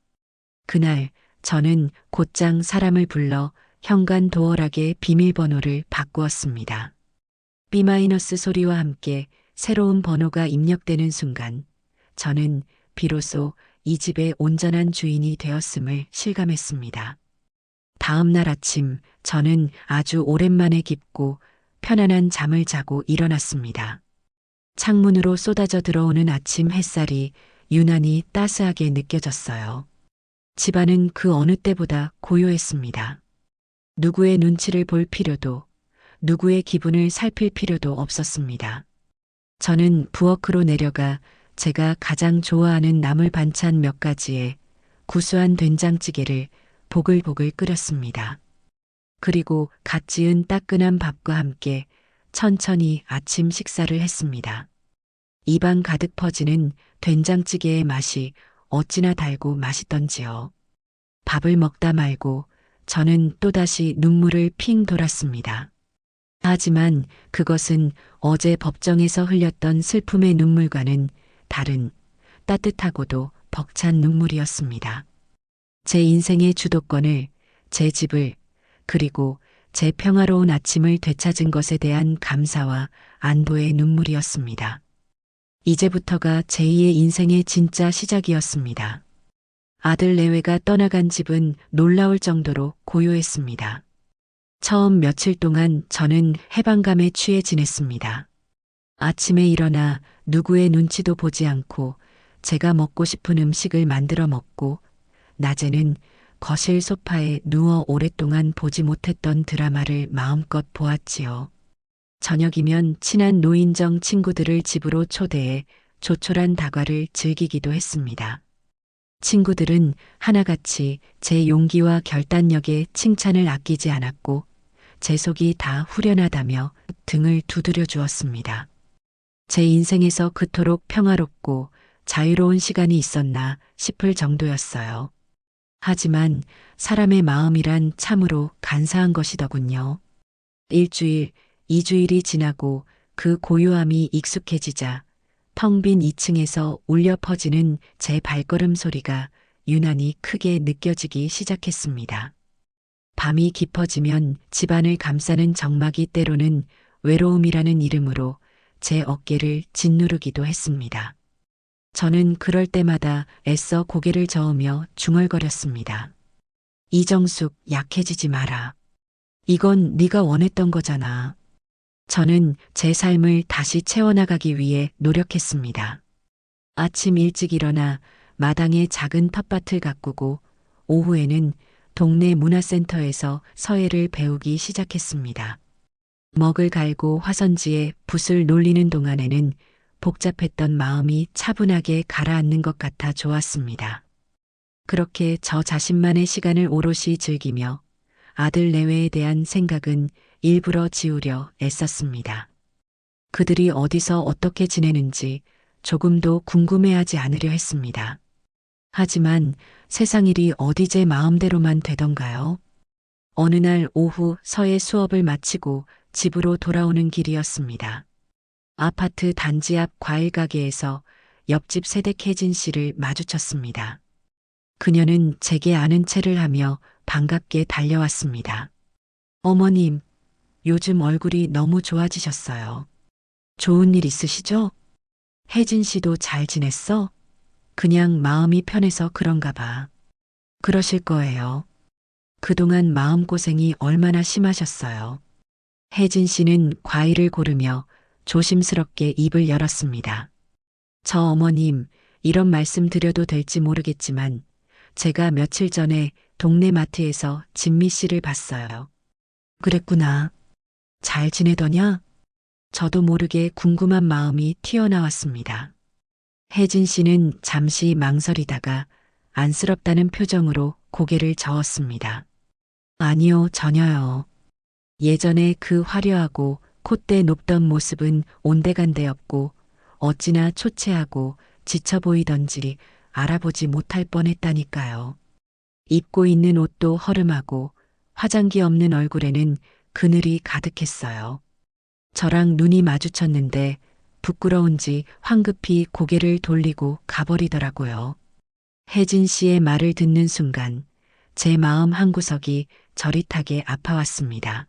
그날 저는 곧장 사람을 불러 현관 도어락의 비밀번호를 바꾸었습니다. B- 소리와 함께 새로운 번호가 입력되는 순간 저는 비로소 이 집의 온전한 주인이 되었음을 실감했습니다. 다음 날 아침 저는 아주 오랜만에 깊고 편안한 잠을 자고 일어났습니다. 창문으로 쏟아져 들어오는 아침 햇살이 유난히 따스하게 느껴졌어요. 집안은 그 어느 때보다 고요했습니다. 누구의 눈치를 볼 필요도, 누구의 기분을 살필 필요도 없었습니다. 저는 부엌으로 내려가 제가 가장 좋아하는 나물 반찬 몇 가지에 구수한 된장찌개를 보글보글 끓였습니다. 그리고 갓 지은 따끈한 밥과 함께 천천히 아침 식사를 했습니다. 입안 가득 퍼지는 된장찌개의 맛이 어찌나 달고 맛있던지요. 밥을 먹다 말고 저는 또다시 눈물을 핑 돌았습니다. 하지만 그것은 어제 법정에서 흘렸던 슬픔의 눈물과는 다른 따뜻하고도 벅찬 눈물이었습니다. 제 인생의 주도권을, 제 집을, 그리고 제 평화로운 아침을 되찾은 것에 대한 감사와 안도의 눈물이었습니다. 이제부터가 제2의 인생의 진짜 시작이었습니다. 아들 내외가 떠나간 집은 놀라울 정도로 고요했습니다. 처음 며칠 동안 저는 해방감에 취해 지냈습니다. 아침에 일어나 누구의 눈치도 보지 않고 제가 먹고 싶은 음식을 만들어 먹고, 낮에는 거실 소파에 누워 오랫동안 보지 못했던 드라마를 마음껏 보았지요. 저녁이면 친한 노인정 친구들을 집으로 초대해 조촐한 다과를 즐기기도 했습니다. 친구들은 하나같이 제 용기와 결단력에 칭찬을 아끼지 않았고, 제 속이 다 후련하다며 등을 두드려 주었습니다. 제 인생에서 그토록 평화롭고 자유로운 시간이 있었나 싶을 정도였어요. 하지만 사람의 마음이란 참으로 간사한 것이더군요. 일주일, 2주일이 지나고 그 고요함이 익숙해지자 텅 빈 2층에서 울려 퍼지는 제 발걸음 소리가 유난히 크게 느껴지기 시작했습니다. 밤이 깊어지면 집안을 감싸는 정막이 때로는 외로움이라는 이름으로 제 어깨를 짓누르기도 했습니다. 저는 그럴 때마다 애써 고개를 저으며 중얼거렸습니다. 이정숙, 약해지지 마라. 이건 네가 원했던 거잖아. 저는 제 삶을 다시 채워나가기 위해 노력했습니다. 아침 일찍 일어나 마당에 작은 텃밭을 가꾸고 오후에는 동네 문화센터에서 서예를 배우기 시작했습니다. 먹을 갈고 화선지에 붓을 놀리는 동안에는 복잡했던 마음이 차분하게 가라앉는 것 같아 좋았습니다. 그렇게 저 자신만의 시간을 오롯이 즐기며 아들 내외에 대한 생각은 일부러 지우려 애썼습니다. 그들이 어디서 어떻게 지내는지 조금도 궁금해하지 않으려 했습니다. 하지만 세상 일이 어디 제 마음대로만 되던가요? 어느 날 오후 서예 수업을 마치고 집으로 돌아오는 길이었습니다. 아파트 단지 앞 과일 가게에서 옆집 세댁 혜진 씨를 마주쳤습니다. 그녀는 제게 아는 체를 하며 반갑게 달려왔습니다. 어머님, 요즘 얼굴이 너무 좋아지셨어요. 좋은 일 있으시죠? 혜진 씨도 잘 지냈어? 그냥 마음이 편해서 그런가 봐. 그러실 거예요. 그동안 마음고생이 얼마나 심하셨어요. 혜진 씨는 과일을 고르며 조심스럽게 입을 열었습니다. 저 어머님, 이런 말씀 드려도 될지 모르겠지만 제가 며칠 전에 동네 마트에서 진미 씨를 봤어요. 그랬구나. 잘 지내더냐? 저도 모르게 궁금한 마음이 튀어나왔습니다. 혜진 씨는 잠시 망설이다가 안쓰럽다는 표정으로 고개를 저었습니다. 아니요, 전혀요. 예전에 그 화려하고 콧대 높던 모습은 온데간데없고 어찌나 초췌하고 지쳐 보이던지 알아보지 못할 뻔했다니까요. 입고 있는 옷도 허름하고 화장기 없는 얼굴에는 그늘이 가득했어요. 저랑 눈이 마주쳤는데 부끄러운지 황급히 고개를 돌리고 가버리더라고요. 혜진 씨의 말을 듣는 순간 제 마음 한구석이 저릿하게 아파왔습니다.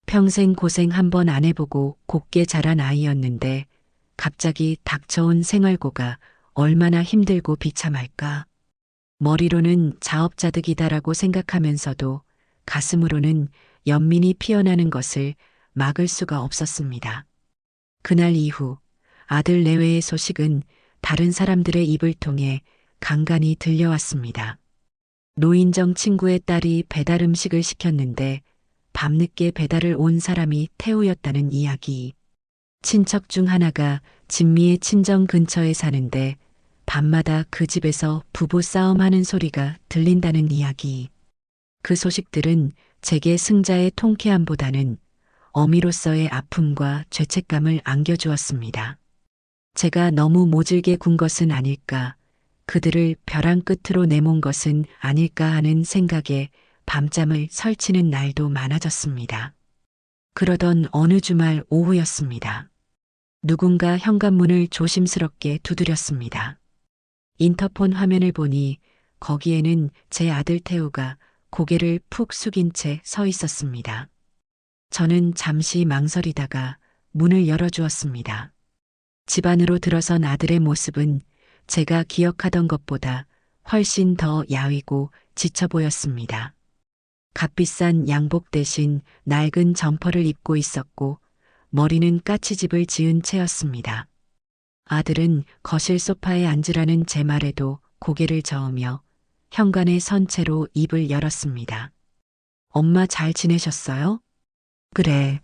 평생 고생 한 번 안 해보고 곱게 자란 아이였는데 갑자기 닥쳐온 생활고가 얼마나 힘들고 비참할까. 머리로는 자업자득이다라고 생각하면서도 가슴으로는 연민이 피어나는 것을 막을 수가 없었습니다. 그날 이후 아들 내외의 소식은 다른 사람들의 입을 통해 간간히 들려왔습니다. 노인정 친구의 딸이 배달 음식을 시켰는데 밤늦게 배달을 온 사람이 태우였다는 이야기. 친척 중 하나가 진미의 친정 근처에 사는데 밤마다 그 집에서 부부 싸움하는 소리가 들린다는 이야기. 그 소식들은 제게 승자의 통쾌함보다는 어미로서의 아픔과 죄책감을 안겨주었습니다. 제가 너무 모질게 군 것은 아닐까, 그들을 벼랑 끝으로 내몬 것은 아닐까 하는 생각에 밤잠을 설치는 날도 많아졌습니다. 그러던 어느 주말 오후였습니다. 누군가 현관문을 조심스럽게 두드렸습니다. 인터폰 화면을 보니 거기에는 제 아들 태우가 고개를 푹 숙인 채 서 있었습니다. 저는 잠시 망설이다가 문을 열어주었습니다. 집 안으로 들어선 아들의 모습은 제가 기억하던 것보다 훨씬 더 야위고 지쳐 보였습니다. 값비싼 양복 대신 낡은 점퍼를 입고 있었고 머리는 까치집을 지은 채였습니다. 아들은 거실 소파에 앉으라는 제 말에도 고개를 저으며 현관에 선 채로 입을 열었습니다. 엄마 잘 지내셨어요? 그래.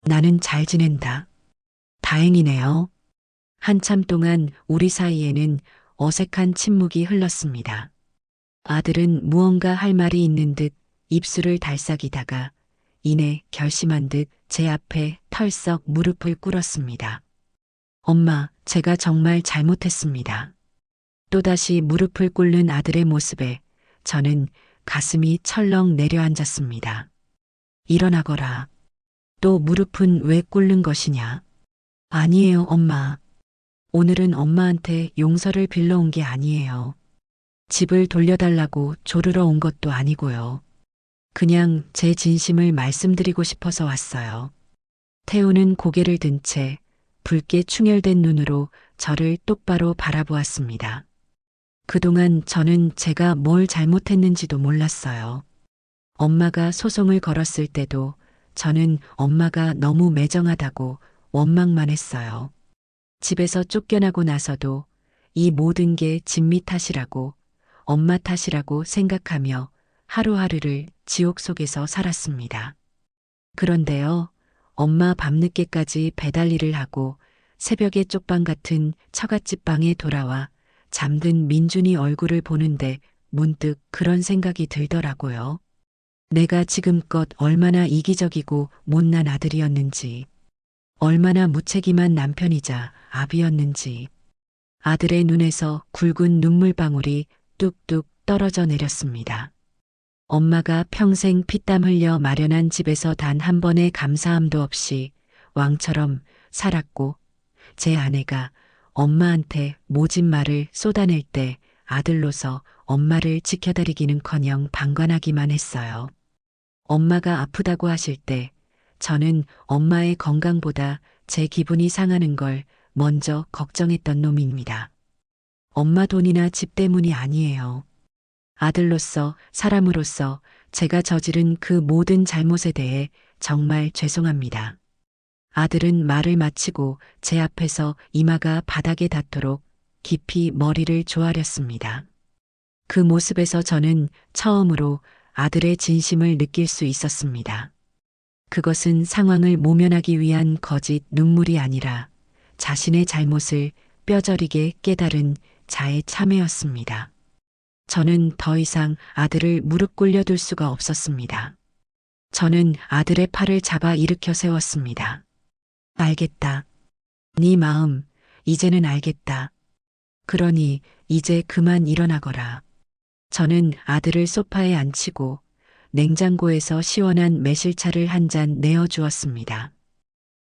나는 잘 지낸다. 다행이네요. 한참 동안 우리 사이에는 어색한 침묵이 흘렀습니다. 아들은 무언가 할 말이 있는 듯 입술을 달싹이다가 이내 결심한 듯 제 앞에 털썩 무릎을 꿇었습니다. 엄마, 제가 정말 잘못했습니다. 또다시 무릎을 꿇는 아들의 모습에 저는 가슴이 철렁 내려앉았습니다. 일어나거라. 또 무릎은 왜 꿇는 것이냐? 아니에요, 엄마. 오늘은 엄마한테 용서를 빌러 온 게 아니에요. 집을 돌려달라고 조르러 온 것도 아니고요. 그냥 제 진심을 말씀드리고 싶어서 왔어요. 태우는 고개를 든 채 붉게 충혈된 눈으로 저를 똑바로 바라보았습니다. 그동안 저는 제가 뭘 잘못했는지도 몰랐어요. 엄마가 소송을 걸었을 때도 저는 엄마가 너무 매정하다고 원망만 했어요. 집에서 쫓겨나고 나서도 이 모든 게 진미 탓이라고 엄마 탓이라고 생각하며 하루하루를 지옥 속에서 살았습니다. 그런데요, 엄마 밤늦게까지 배달 일을 하고 새벽에 쪽방 같은 처갓집 방에 돌아와 잠든 민준이 얼굴을 보는데 문득 그런 생각이 들더라고요. 내가 지금껏 얼마나 이기적이고 못난 아들이었는지, 얼마나 무책임한 남편이자 아비였는지. 아들의 눈에서 굵은 눈물방울이 뚝뚝 떨어져 내렸습니다. 엄마가 평생 피땀 흘려 마련한 집에서 단 한 번의 감사함도 없이 왕처럼 살았고 제 아내가 엄마한테 모진 말을 쏟아낼 때 아들로서 엄마를 지켜드리기는커녕 방관하기만 했어요. 엄마가 아프다고 하실 때 저는 엄마의 건강보다 제 기분이 상하는 걸 먼저 걱정했던 놈입니다. 엄마 돈이나 집 때문이 아니에요. 아들로서, 사람으로서 제가 저지른 그 모든 잘못에 대해 정말 죄송합니다. 아들은 말을 마치고 제 앞에서 이마가 바닥에 닿도록 깊이 머리를 조아렸습니다. 그 모습에서 저는 처음으로 아들의 진심을 느낄 수 있었습니다. 그것은 상황을 모면하기 위한 거짓 눈물이 아니라 자신의 잘못을 뼈저리게 깨달은 자의 참회였습니다. 저는 더 이상 아들을 무릎 꿇려둘 수가 없었습니다. 저는 아들의 팔을 잡아 일으켜 세웠습니다. 알겠다. 네 마음, 이제는 알겠다. 그러니 이제 그만 일어나거라. 저는 아들을 소파에 앉히고 냉장고에서 시원한 매실차를 한 잔 내어주었습니다.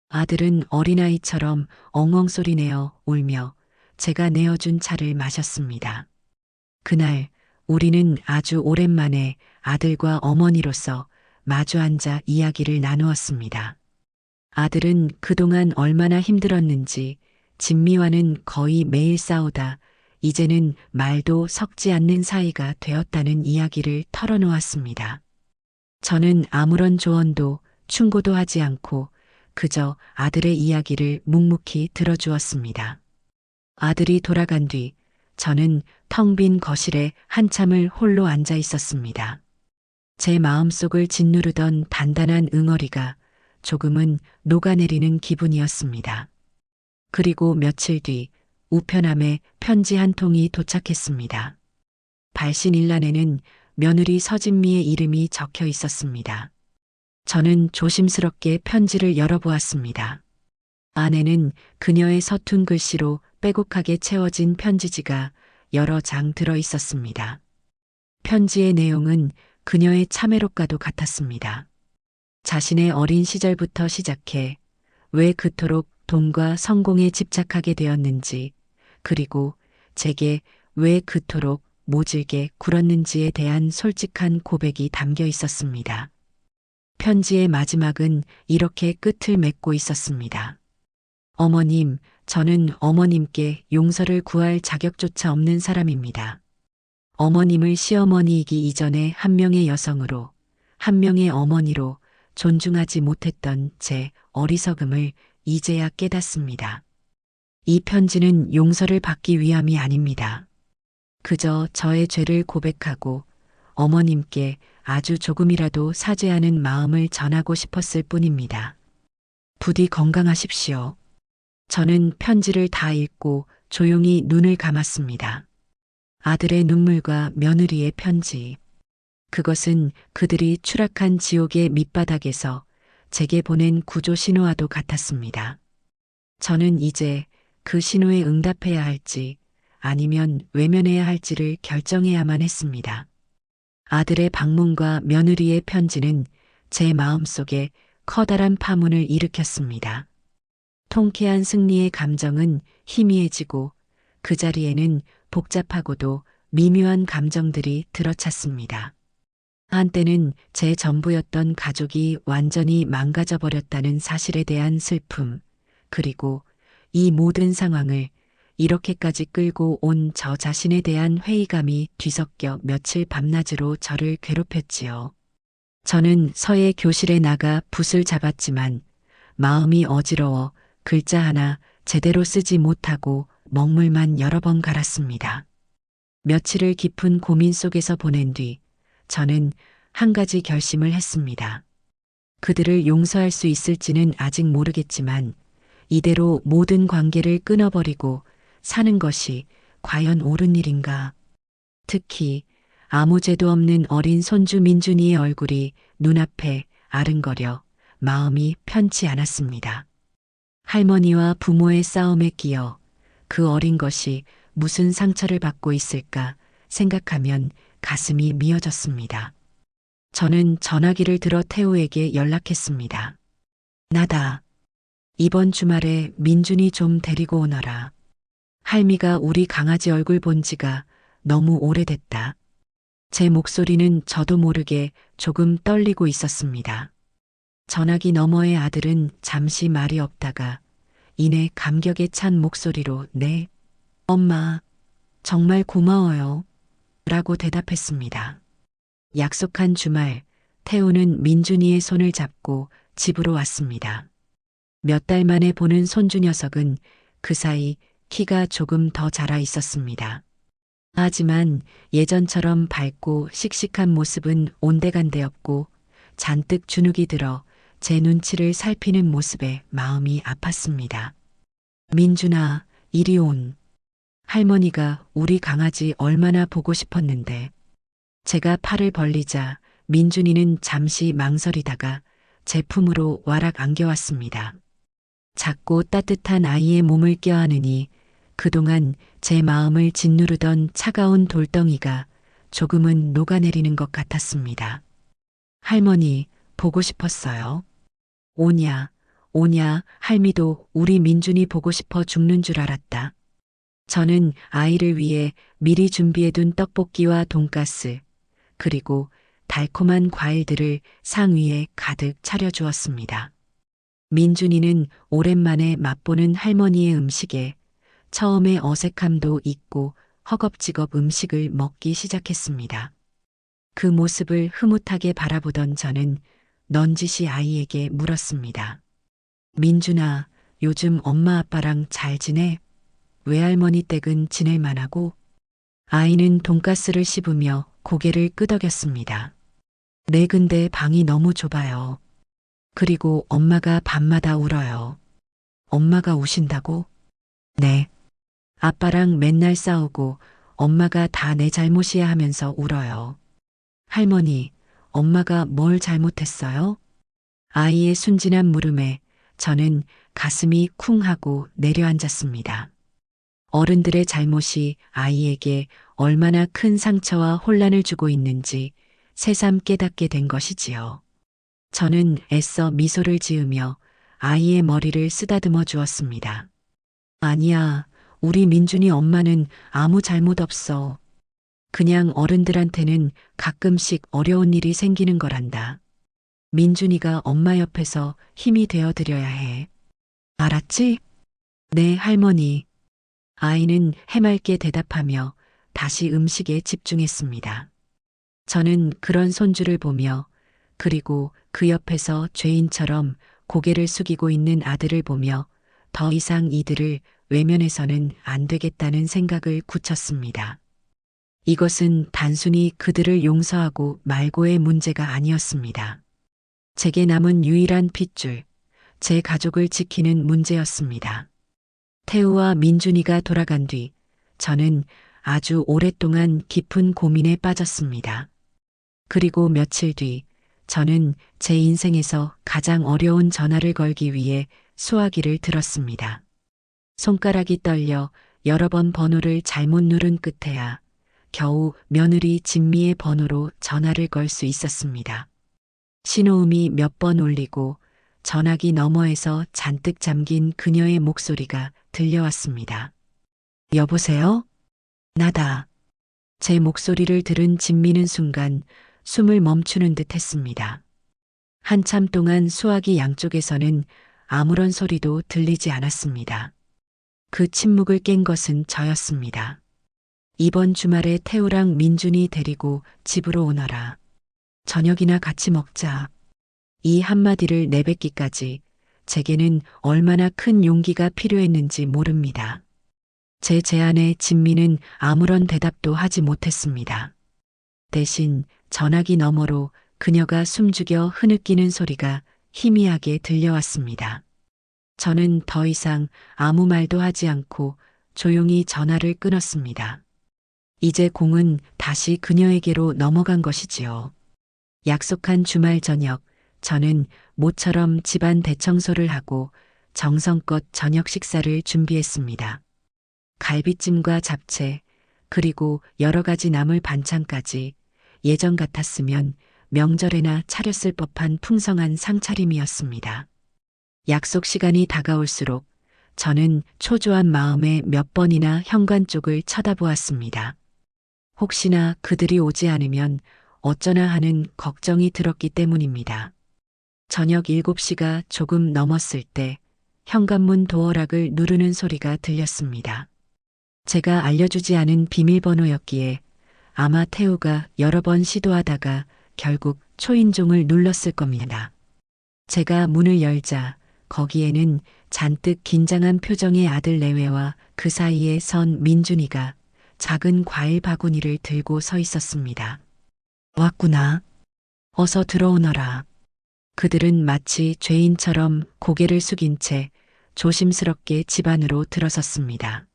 아들은 어린아이처럼 엉엉 소리내어 울며 제가 내어준 차를 마셨습니다. 그날 우리는 아주 오랜만에 아들과 어머니로서 마주 앉아 이야기를 나누었습니다. 아들은 그동안 얼마나 힘들었는지 진미와는 거의 매일 싸우다 이제는 말도 섞지 않는 사이가 되었다는 이야기를 털어놓았습니다. 저는 아무런 조언도 충고도 하지 않고 그저 아들의 이야기를 묵묵히 들어주었습니다. 아들이 돌아간 뒤 저는 텅 빈 거실에 한참을 홀로 앉아 있었습니다. 제 마음속을 짓누르던 단단한 응어리가 조금은 녹아내리는 기분이었습니다. 그리고 며칠 뒤 우편함에 편지 한 통이 도착했습니다. 발신일란에는 며느리 서진미의 이름이 적혀 있었습니다. 저는 조심스럽게 편지를 열어보았습니다. 안에는 그녀의 서툰 글씨로 빼곡하게 채워진 편지지가 여러 장 들어 있었습니다. 편지의 내용은 그녀의 참회록과도 같았습니다. 자신의 어린 시절부터 시작해 왜 그토록 돈과 성공에 집착하게 되었는지, 그리고 제게 왜 그토록 모질게 굴었는지에 대한 솔직한 고백이 담겨 있었습니다. 편지의 마지막은 이렇게 끝을 맺고 있었습니다. 어머님, 저는 어머님께 용서를 구할 자격조차 없는 사람입니다. 어머님을 시어머니이기 이전에 한 명의 여성으로, 한 명의 어머니로 존중하지 못했던 제 어리석음을 이제야 깨닫습니다. 이 편지는 용서를 받기 위함이 아닙니다. 그저 저의 죄를 고백하고 어머님께 아주 조금이라도 사죄하는 마음을 전하고 싶었을 뿐입니다. 부디 건강하십시오. 저는 편지를 다 읽고 조용히 눈을 감았습니다. 아들의 눈물과 며느리의 편지. 그것은 그들이 추락한 지옥의 밑바닥에서 제게 보낸 구조 신호와도 같았습니다. 저는 이제 그 신호에 응답해야 할지 아니면 외면해야 할지를 결정해야만 했습니다. 아들의 방문과 며느리의 편지는 제 마음속에 커다란 파문을 일으켰습니다. 통쾌한 승리의 감정은 희미해지고 그 자리에는 복잡하고도 미묘한 감정들이 들어찼습니다. 한때는 제 전부였던 가족이 완전히 망가져 버렸다는 사실에 대한 슬픔, 그리고 이 모든 상황을 이렇게까지 끌고 온 저 자신에 대한 회의감이 뒤섞여 며칠 밤낮으로 저를 괴롭혔지요. 저는 서예 교실에 나가 붓을 잡았지만 마음이 어지러워 글자 하나 제대로 쓰지 못하고 먹물만 여러 번 갈았습니다. 며칠을 깊은 고민 속에서 보낸 뒤 저는 한 가지 결심을 했습니다. 그들을 용서할 수 있을지는 아직 모르겠지만 이대로 모든 관계를 끊어버리고 사는 것이 과연 옳은 일인가? 특히 아무 죄도 없는 어린 손주 민준이의 얼굴이 눈앞에 아른거려 마음이 편치 않았습니다. 할머니와 부모의 싸움에 끼어 그 어린 것이 무슨 상처를 받고 있을까 생각하면 가슴이 미어졌습니다. 저는 전화기를 들어 태우에게 연락했습니다. 나다. 이번 주말에 민준이 좀 데리고 오너라. 할미가 우리 강아지 얼굴 본 지가 너무 오래됐다. 제 목소리는 저도 모르게 조금 떨리고 있었습니다. 전화기 너머의 아들은 잠시 말이 없다가 이내 감격에 찬 목소리로 네, 엄마, 정말 고마워요. 라고 대답했습니다. 약속한 주말, 태우는 민준이의 손을 잡고 집으로 왔습니다. 몇 달 만에 보는 손주 녀석은 그 사이 키가 조금 더 자라 있었습니다. 하지만 예전처럼 밝고 씩씩한 모습은 온데간데없고 잔뜩 주눅이 들어 제 눈치를 살피는 모습에 마음이 아팠습니다. 민준아, 이리 온. 할머니가 우리 강아지 얼마나 보고 싶었는데. 제가 팔을 벌리자 민준이는 잠시 망설이다가 제 품으로 와락 안겨왔습니다. 작고 따뜻한 아이의 몸을 껴안으니 그동안 제 마음을 짓누르던 차가운 돌덩이가 조금은 녹아내리는 것 같았습니다. 할머니, 보고 싶었어요. 오냐, 오냐, 할미도 우리 민준이 보고 싶어 죽는 줄 알았다. 저는 아이를 위해 미리 준비해둔 떡볶이와 돈가스, 그리고 달콤한 과일들을 상위에 가득 차려주었습니다. 민준이는 오랜만에 맛보는 할머니의 음식에 처음에 어색함도 있고 허겁지겁 음식을 먹기 시작했습니다. 그 모습을 흐뭇하게 바라보던 저는 넌지시 아이에게 물었습니다. 민준아, 요즘 엄마 아빠랑 잘 지내? 외할머니 댁은 지낼만 하고? 아이는 돈가스를 씹으며 고개를 끄덕였습니다. 네, 근데 방이 너무 좁아요. 그리고 엄마가 밤마다 울어요. 엄마가 우신다고? 네. 아빠랑 맨날 싸우고 엄마가 다 내 잘못이야 하면서 울어요. 할머니, 엄마가 뭘 잘못했어요? 아이의 순진한 물음에 저는 가슴이 쿵 하고 내려앉았습니다. 어른들의 잘못이 아이에게 얼마나 큰 상처와 혼란을 주고 있는지 새삼 깨닫게 된 것이지요. 저는 애써 미소를 지으며 아이의 머리를 쓰다듬어 주었습니다. 아니야, 우리 민준이 엄마는 아무 잘못 없어. 그냥 어른들한테는 가끔씩 어려운 일이 생기는 거란다. 민준이가 엄마 옆에서 힘이 되어 드려야 해. 알았지? 네, 할머니. 아이는 해맑게 대답하며 다시 음식에 집중했습니다. 저는 그런 손주를 보며 그리고 그 옆에서 죄인처럼 고개를 숙이고 있는 아들을 보며 더 이상 이들을 외면해서는 안 되겠다는 생각을 굳혔습니다. 이것은 단순히 그들을 용서하고 말고의 문제가 아니었습니다. 제게 남은 유일한 핏줄, 제 가족을 지키는 문제였습니다. 태우와 민준이가 돌아간 뒤 저는 아주 오랫동안 깊은 고민에 빠졌습니다. 그리고 며칠 뒤 저는 제 인생에서 가장 어려운 전화를 걸기 위해 수화기를 들었습니다. 손가락이 떨려 여러 번 번호를 잘못 누른 끝에야 겨우 며느리 진미의 번호로 전화를 걸 수 있었습니다. 신호음이 몇 번 울리고 전화기 너머에서 잔뜩 잠긴 그녀의 목소리가 들려왔습니다. 여보세요? 나다. 제 목소리를 들은 진미는 순간 숨을 멈추는 듯 했습니다. 한참 동안 수화기 양쪽에서는 아무런 소리도 들리지 않았습니다. 그 침묵을 깬 것은 저였습니다. 이번 주말에 태우랑 민준이 데리고 집으로 오너라. 저녁이나 같이 먹자. 이 한마디를 내뱉기까지 제게는 얼마나 큰 용기가 필요했는지 모릅니다. 제 제안에 진미는 아무런 대답도 하지 못했습니다. 대신 전화기 너머로 그녀가 숨죽여 흐느끼는 소리가 희미하게 들려왔습니다. 저는 더 이상 아무 말도 하지 않고 조용히 전화를 끊었습니다. 이제 공은 다시 그녀에게로 넘어간 것이지요. 약속한 주말 저녁, 저는 모처럼 집안 대청소를 하고 정성껏 저녁 식사를 준비했습니다. 갈비찜과 잡채, 그리고 여러 가지 나물 반찬까지 예전 같았으면 명절에나 차렸을 법한 풍성한 상차림이었습니다. 약속 시간이 다가올수록 저는 초조한 마음에 몇 번이나 현관 쪽을 쳐다보았습니다. 혹시나 그들이 오지 않으면 어쩌나 하는 걱정이 들었기 때문입니다. 저녁 7시가 조금 넘었을 때 현관문 도어락을 누르는 소리가 들렸습니다. 제가 알려주지 않은 비밀번호였기에 아마 태우가 여러 번 시도하다가 결국 초인종을 눌렀을 겁니다. 제가 문을 열자 거기에는 잔뜩 긴장한 표정의 아들 내외와 그 사이에 선 민준이가 작은 과일 바구니를 들고 서 있었습니다. 왔구나. 어서 들어오너라. 그들은 마치 죄인처럼 고개를 숙인 채 조심스럽게 집 안으로 들어섰습니다.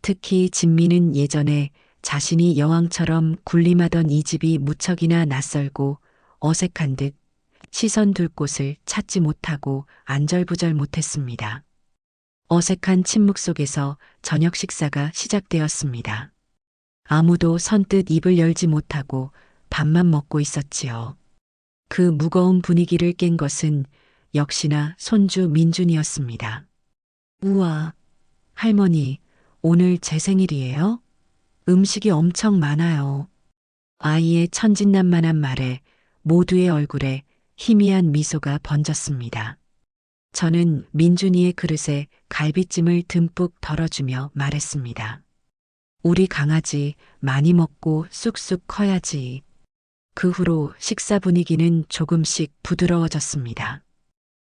특히 진미는 예전에 자신이 여왕처럼 군림하던 이 집이 무척이나 낯설고 어색한 듯 시선 둘 곳을 찾지 못하고 안절부절 못했습니다. 어색한 침묵 속에서 저녁 식사가 시작되었습니다. 아무도 선뜻 입을 열지 못하고 밥만 먹고 있었지요. 그 무거운 분위기를 깬 것은 역시나 손주 민준이었습니다. 우와, 할머니, 오늘 제 생일이에요? 음식이 엄청 많아요. 아이의 천진난만한 말에 모두의 얼굴에 희미한 미소가 번졌습니다. 저는 민준이의 그릇에 갈비찜을 듬뿍 덜어주며 말했습니다. 우리 강아지 많이 먹고 쑥쑥 커야지. 그 후로 식사 분위기는 조금씩 부드러워졌습니다.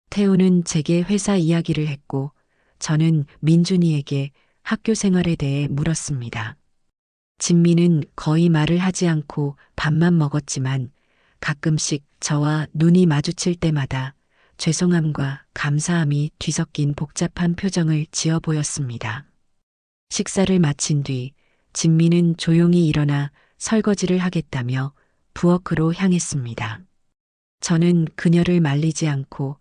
태우는 제게 회사 이야기를 했고 저는 민준이에게 학교 생활에 대해 물었습니다. 진미는 거의 말을 하지 않고 밥만 먹었지만 가끔씩 저와 눈이 마주칠 때마다 죄송함과 감사함이 뒤섞인 복잡한 표정을 지어 보였습니다. 식사를 마친 뒤 진미는 조용히 일어나 설거지를 하겠다며 부엌으로 향했습니다. 저는 그녀를 말리지 않고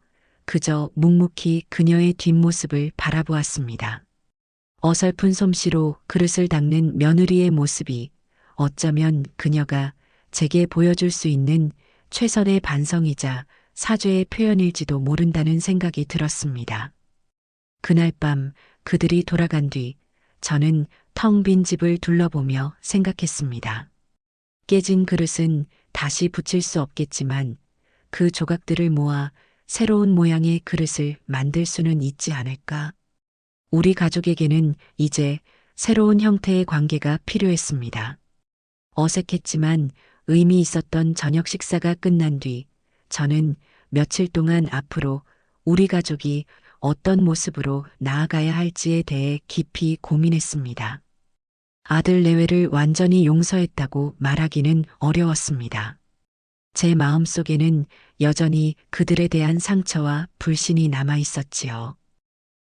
그저 묵묵히 그녀의 뒷모습을 바라보았습니다. 어설픈 솜씨로 그릇을 닦는 며느리의 모습이 어쩌면 그녀가 제게 보여줄 수 있는 최선의 반성이자 사죄의 표현일지도 모른다는 생각이 들었습니다. 그날 밤 그들이 돌아간 뒤 저는 텅 빈 집을 둘러보며 생각했습니다. 깨진 그릇은 다시 붙일 수 없겠지만 그 조각들을 모아 새로운 모양의 그릇을 만들 수는 있지 않을까? 우리 가족에게는 이제 새로운 형태의 관계가 필요했습니다. 어색했지만 의미 있었던 저녁 식사가 끝난 뒤 저는 며칠 동안 앞으로 우리 가족이 어떤 모습으로 나아가야 할지에 대해 깊이 고민했습니다. 아들 내외를 완전히 용서했다고 말하기는 어려웠습니다. 제 마음속에는 여전히 그들에 대한 상처와 불신이 남아 있었지요.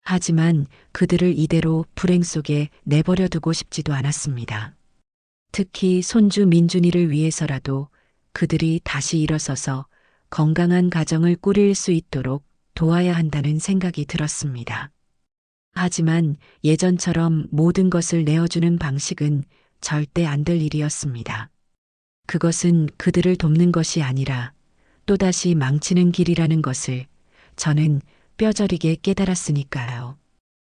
하지만 그들을 이대로 불행 속에 내버려 두고 싶지도 않았습니다. 특히 손주 민준이를 위해서라도 그들이 다시 일어서서 건강한 가정을 꾸릴 수 있도록 도와야 한다는 생각이 들었습니다. 하지만 예전처럼 모든 것을 내어주는 방식은 절대 안 될 일이었습니다. 그것은 그들을 돕는 것이 아니라 또다시 망치는 길이라는 것을 저는 뼈저리게 깨달았으니까요.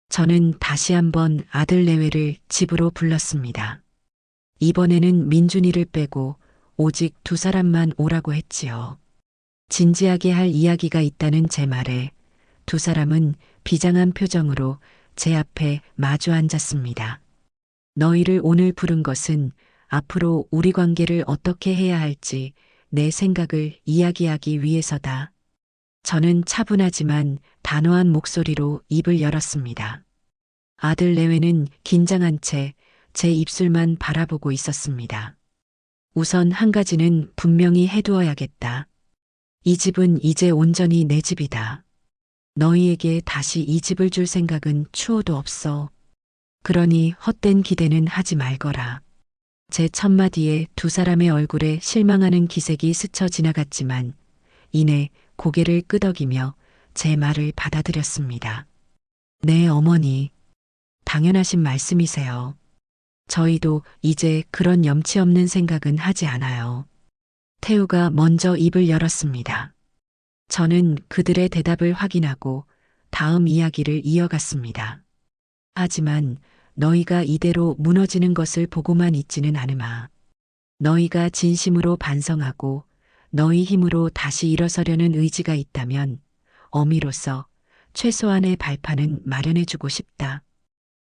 저는 다시 한번 아들 내외를 집으로 불렀습니다. 이번에는 민준이를 빼고 오직 두 사람만 오라고 했지요. 진지하게 할 이야기가 있다는 제 말에 두 사람은 비장한 표정으로 제 앞에 마주 앉았습니다. 너희를 오늘 부른 것은 앞으로 우리 관계를 어떻게 해야 할지 내 생각을 이야기하기 위해서다. 저는 차분하지만 단호한 목소리로 입을 열었습니다. 아들 내외는 긴장한 채 제 입술만 바라보고 있었습니다. 우선 한 가지는 분명히 해두어야겠다. 이 집은 이제 온전히 내 집이다. 너희에게 다시 이 집을 줄 생각은 추호도 없어. 그러니 헛된 기대는 하지 말거라. 제 첫마디에 두 사람의 얼굴에 실망하는 기색이 스쳐 지나갔지만 이내 고개를 끄덕이며 제 말을 받아들였습니다. 네, 어머니. 당연하신 말씀이세요. 저희도 이제 그런 염치 없는 생각은 하지 않아요. 태우가 먼저 입을 열었습니다. 저는 그들의 대답을 확인하고 다음 이야기를 이어갔습니다. 하지만 너희가 이대로 무너지는 것을 보고만 있지는 않으마. 너희가 진심으로 반성하고 너희 힘으로 다시 일어서려는 의지가 있다면 어미로서 최소한의 발판은 마련해주고 싶다.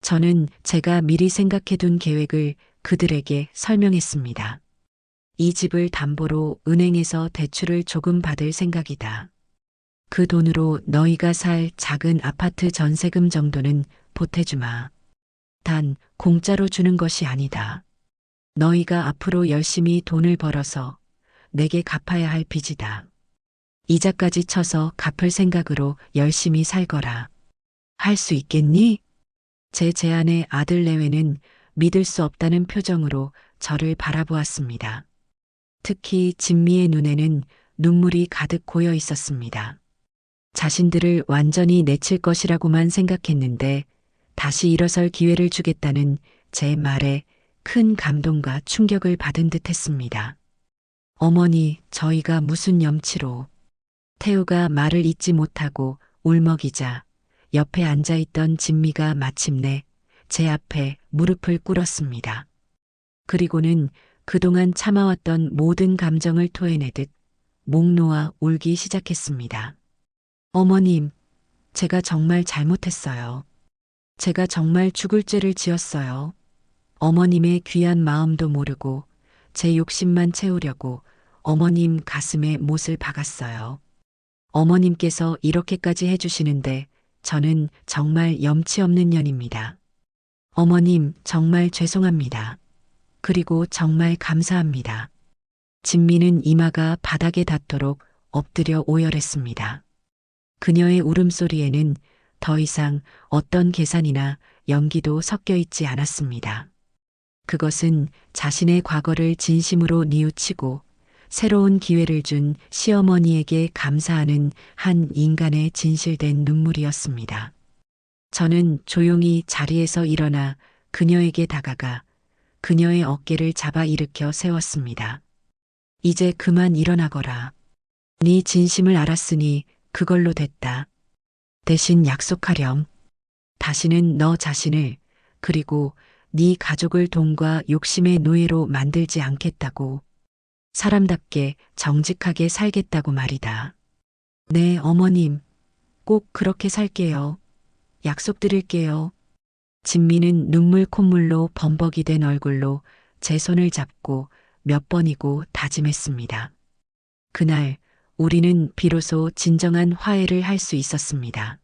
저는 제가 미리 생각해둔 계획을 그들에게 설명했습니다. 이 집을 담보로 은행에서 대출을 조금 받을 생각이다. 그 돈으로 너희가 살 작은 아파트 전세금 정도는 보태주마. 단 공짜로 주는 것이 아니다. 너희가 앞으로 열심히 돈을 벌어서 내게 갚아야 할 빚이다. 이자까지 쳐서 갚을 생각으로 열심히 살거라. 할 수 있겠니? 제 제안에 아들 내외는 믿을 수 없다는 표정으로 저를 바라보았습니다. 특히 진미의 눈에는 눈물이 가득 고여 있었습니다. 자신들을 완전히 내칠 것이라고만 생각했는데 다시 일어설 기회를 주겠다는 제 말에 큰 감동과 충격을 받은 듯 했습니다. 어머니, 저희가 무슨 염치로. 태우가 말을 잇지 못하고 울먹이자 옆에 앉아있던 진미가 마침내 제 앞에 무릎을 꿇었습니다. 그리고는 그동안 참아왔던 모든 감정을 토해내듯 목 놓아 울기 시작했습니다. 어머님, 제가 정말 잘못했어요. 제가 정말 죽을 죄를 지었어요. 어머님의 귀한 마음도 모르고 제 욕심만 채우려고 어머님 가슴에 못을 박았어요. 어머님께서 이렇게까지 해주시는데 저는 정말 염치 없는 년입니다. 어머님, 정말 죄송합니다. 그리고 정말 감사합니다. 진미는 이마가 바닥에 닿도록 엎드려 오열했습니다. 그녀의 울음소리에는 더 이상 어떤 계산이나 연기도 섞여 있지 않았습니다. 그것은 자신의 과거를 진심으로 뉘우치고 새로운 기회를 준 시어머니에게 감사하는 한 인간의 진실된 눈물이었습니다. 저는 조용히 자리에서 일어나 그녀에게 다가가 그녀의 어깨를 잡아 일으켜 세웠습니다. 이제 그만 일어나거라. 네 진심을 알았으니 그걸로 됐다. 대신 약속하렴. 다시는 너 자신을 그리고 네 가족을 돈과 욕심의 노예로 만들지 않겠다고. 사람답게 정직하게 살겠다고 말이다. 네, 어머님. 꼭 그렇게 살게요. 약속드릴게요. 진미는 눈물 콧물로 범벅이 된 얼굴로 제 손을 잡고 몇 번이고 다짐했습니다. 그날 우리는 비로소 진정한 화해를 할 수 있었습니다.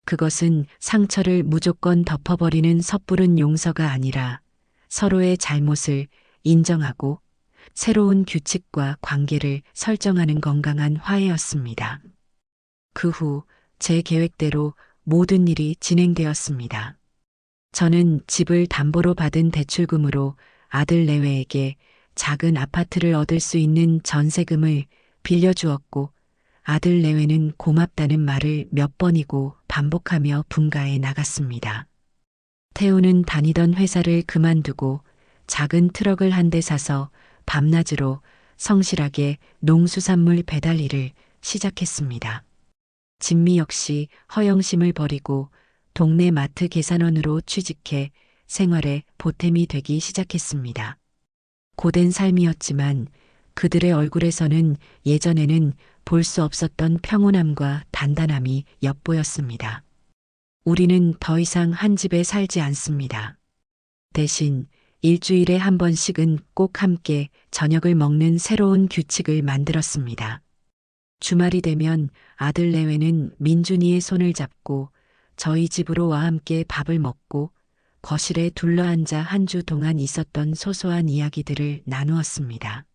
그것은 상처를 무조건 덮어버리는 섣부른 용서가 아니라 서로의 잘못을 인정하고 새로운 규칙과 관계를 설정하는 건강한 화해였습니다. 그 후 제 계획대로 모든 일이 진행되었습니다. 저는 집을 담보로 받은 대출금으로 아들 내외에게 작은 아파트를 얻을 수 있는 전세금을 빌려주었고 아들 내외는 고맙다는 말을 몇 번이고 반복하며 분가해 나갔습니다. 태우는 다니던 회사를 그만두고 작은 트럭을 한 대 사서 밤낮으로 성실하게 농수산물 배달 일을 시작했습니다. 진미 역시 허영심을 버리고 동네 마트 계산원으로 취직해 생활에 보탬이 되기 시작했습니다. 고된 삶이었지만 그들의 얼굴에서는 예전에는 볼 수 없었던 평온함과 단단함이 엿보였습니다. 우리는 더 이상 한 집에 살지 않습니다. 대신 일주일에 한 번씩은 꼭 함께 저녁을 먹는 새로운 규칙을 만들었습니다. 주말이 되면 아들 내외는 민준이의 손을 잡고 저희 집으로 와 함께 밥을 먹고 거실에 둘러앉아 한 주 동안 있었던 소소한 이야기들을 나누었습니다.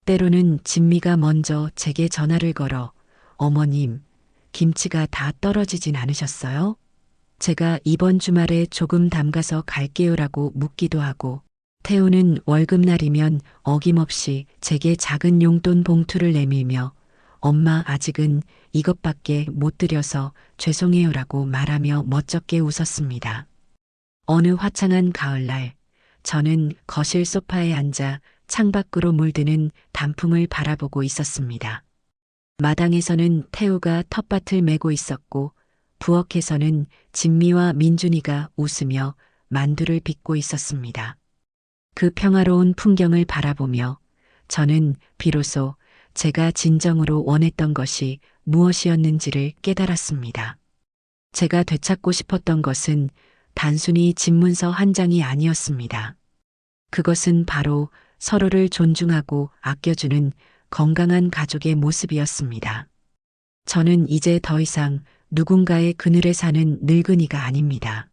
때로는 진미가 먼저 제게 전화를 걸어 어머님, 김치가 다 떨어지진 않으셨어요? 제가 이번 주말에 조금 담가서 갈게요라고 묻기도 하고 태우는 월급날이면 어김없이 제게 작은 용돈 봉투를 내밀며 엄마 아직은 이것밖에 못 드려서 죄송해요라고 말하며 멋쩍게 웃었습니다. 어느 화창한 가을날 저는 거실 소파에 앉아 창밖으로 물드는 단풍을 바라보고 있었습니다. 마당에서는 태우가 텃밭을 메고 있었고 부엌에서는 진미와 민준이가 웃으며 만두를 빚고 있었습니다. 그 평화로운 풍경을 바라보며 저는 비로소 제가 진정으로 원했던 것이 무엇이었는지를 깨달았습니다. 제가 되찾고 싶었던 것은 단순히 집문서 한 장이 아니었습니다. 그것은 바로 서로를 존중하고 아껴주는 건강한 가족의 모습이었습니다. 저는 이제 더 이상 누군가의 그늘에 사는 늙은이가 아닙니다.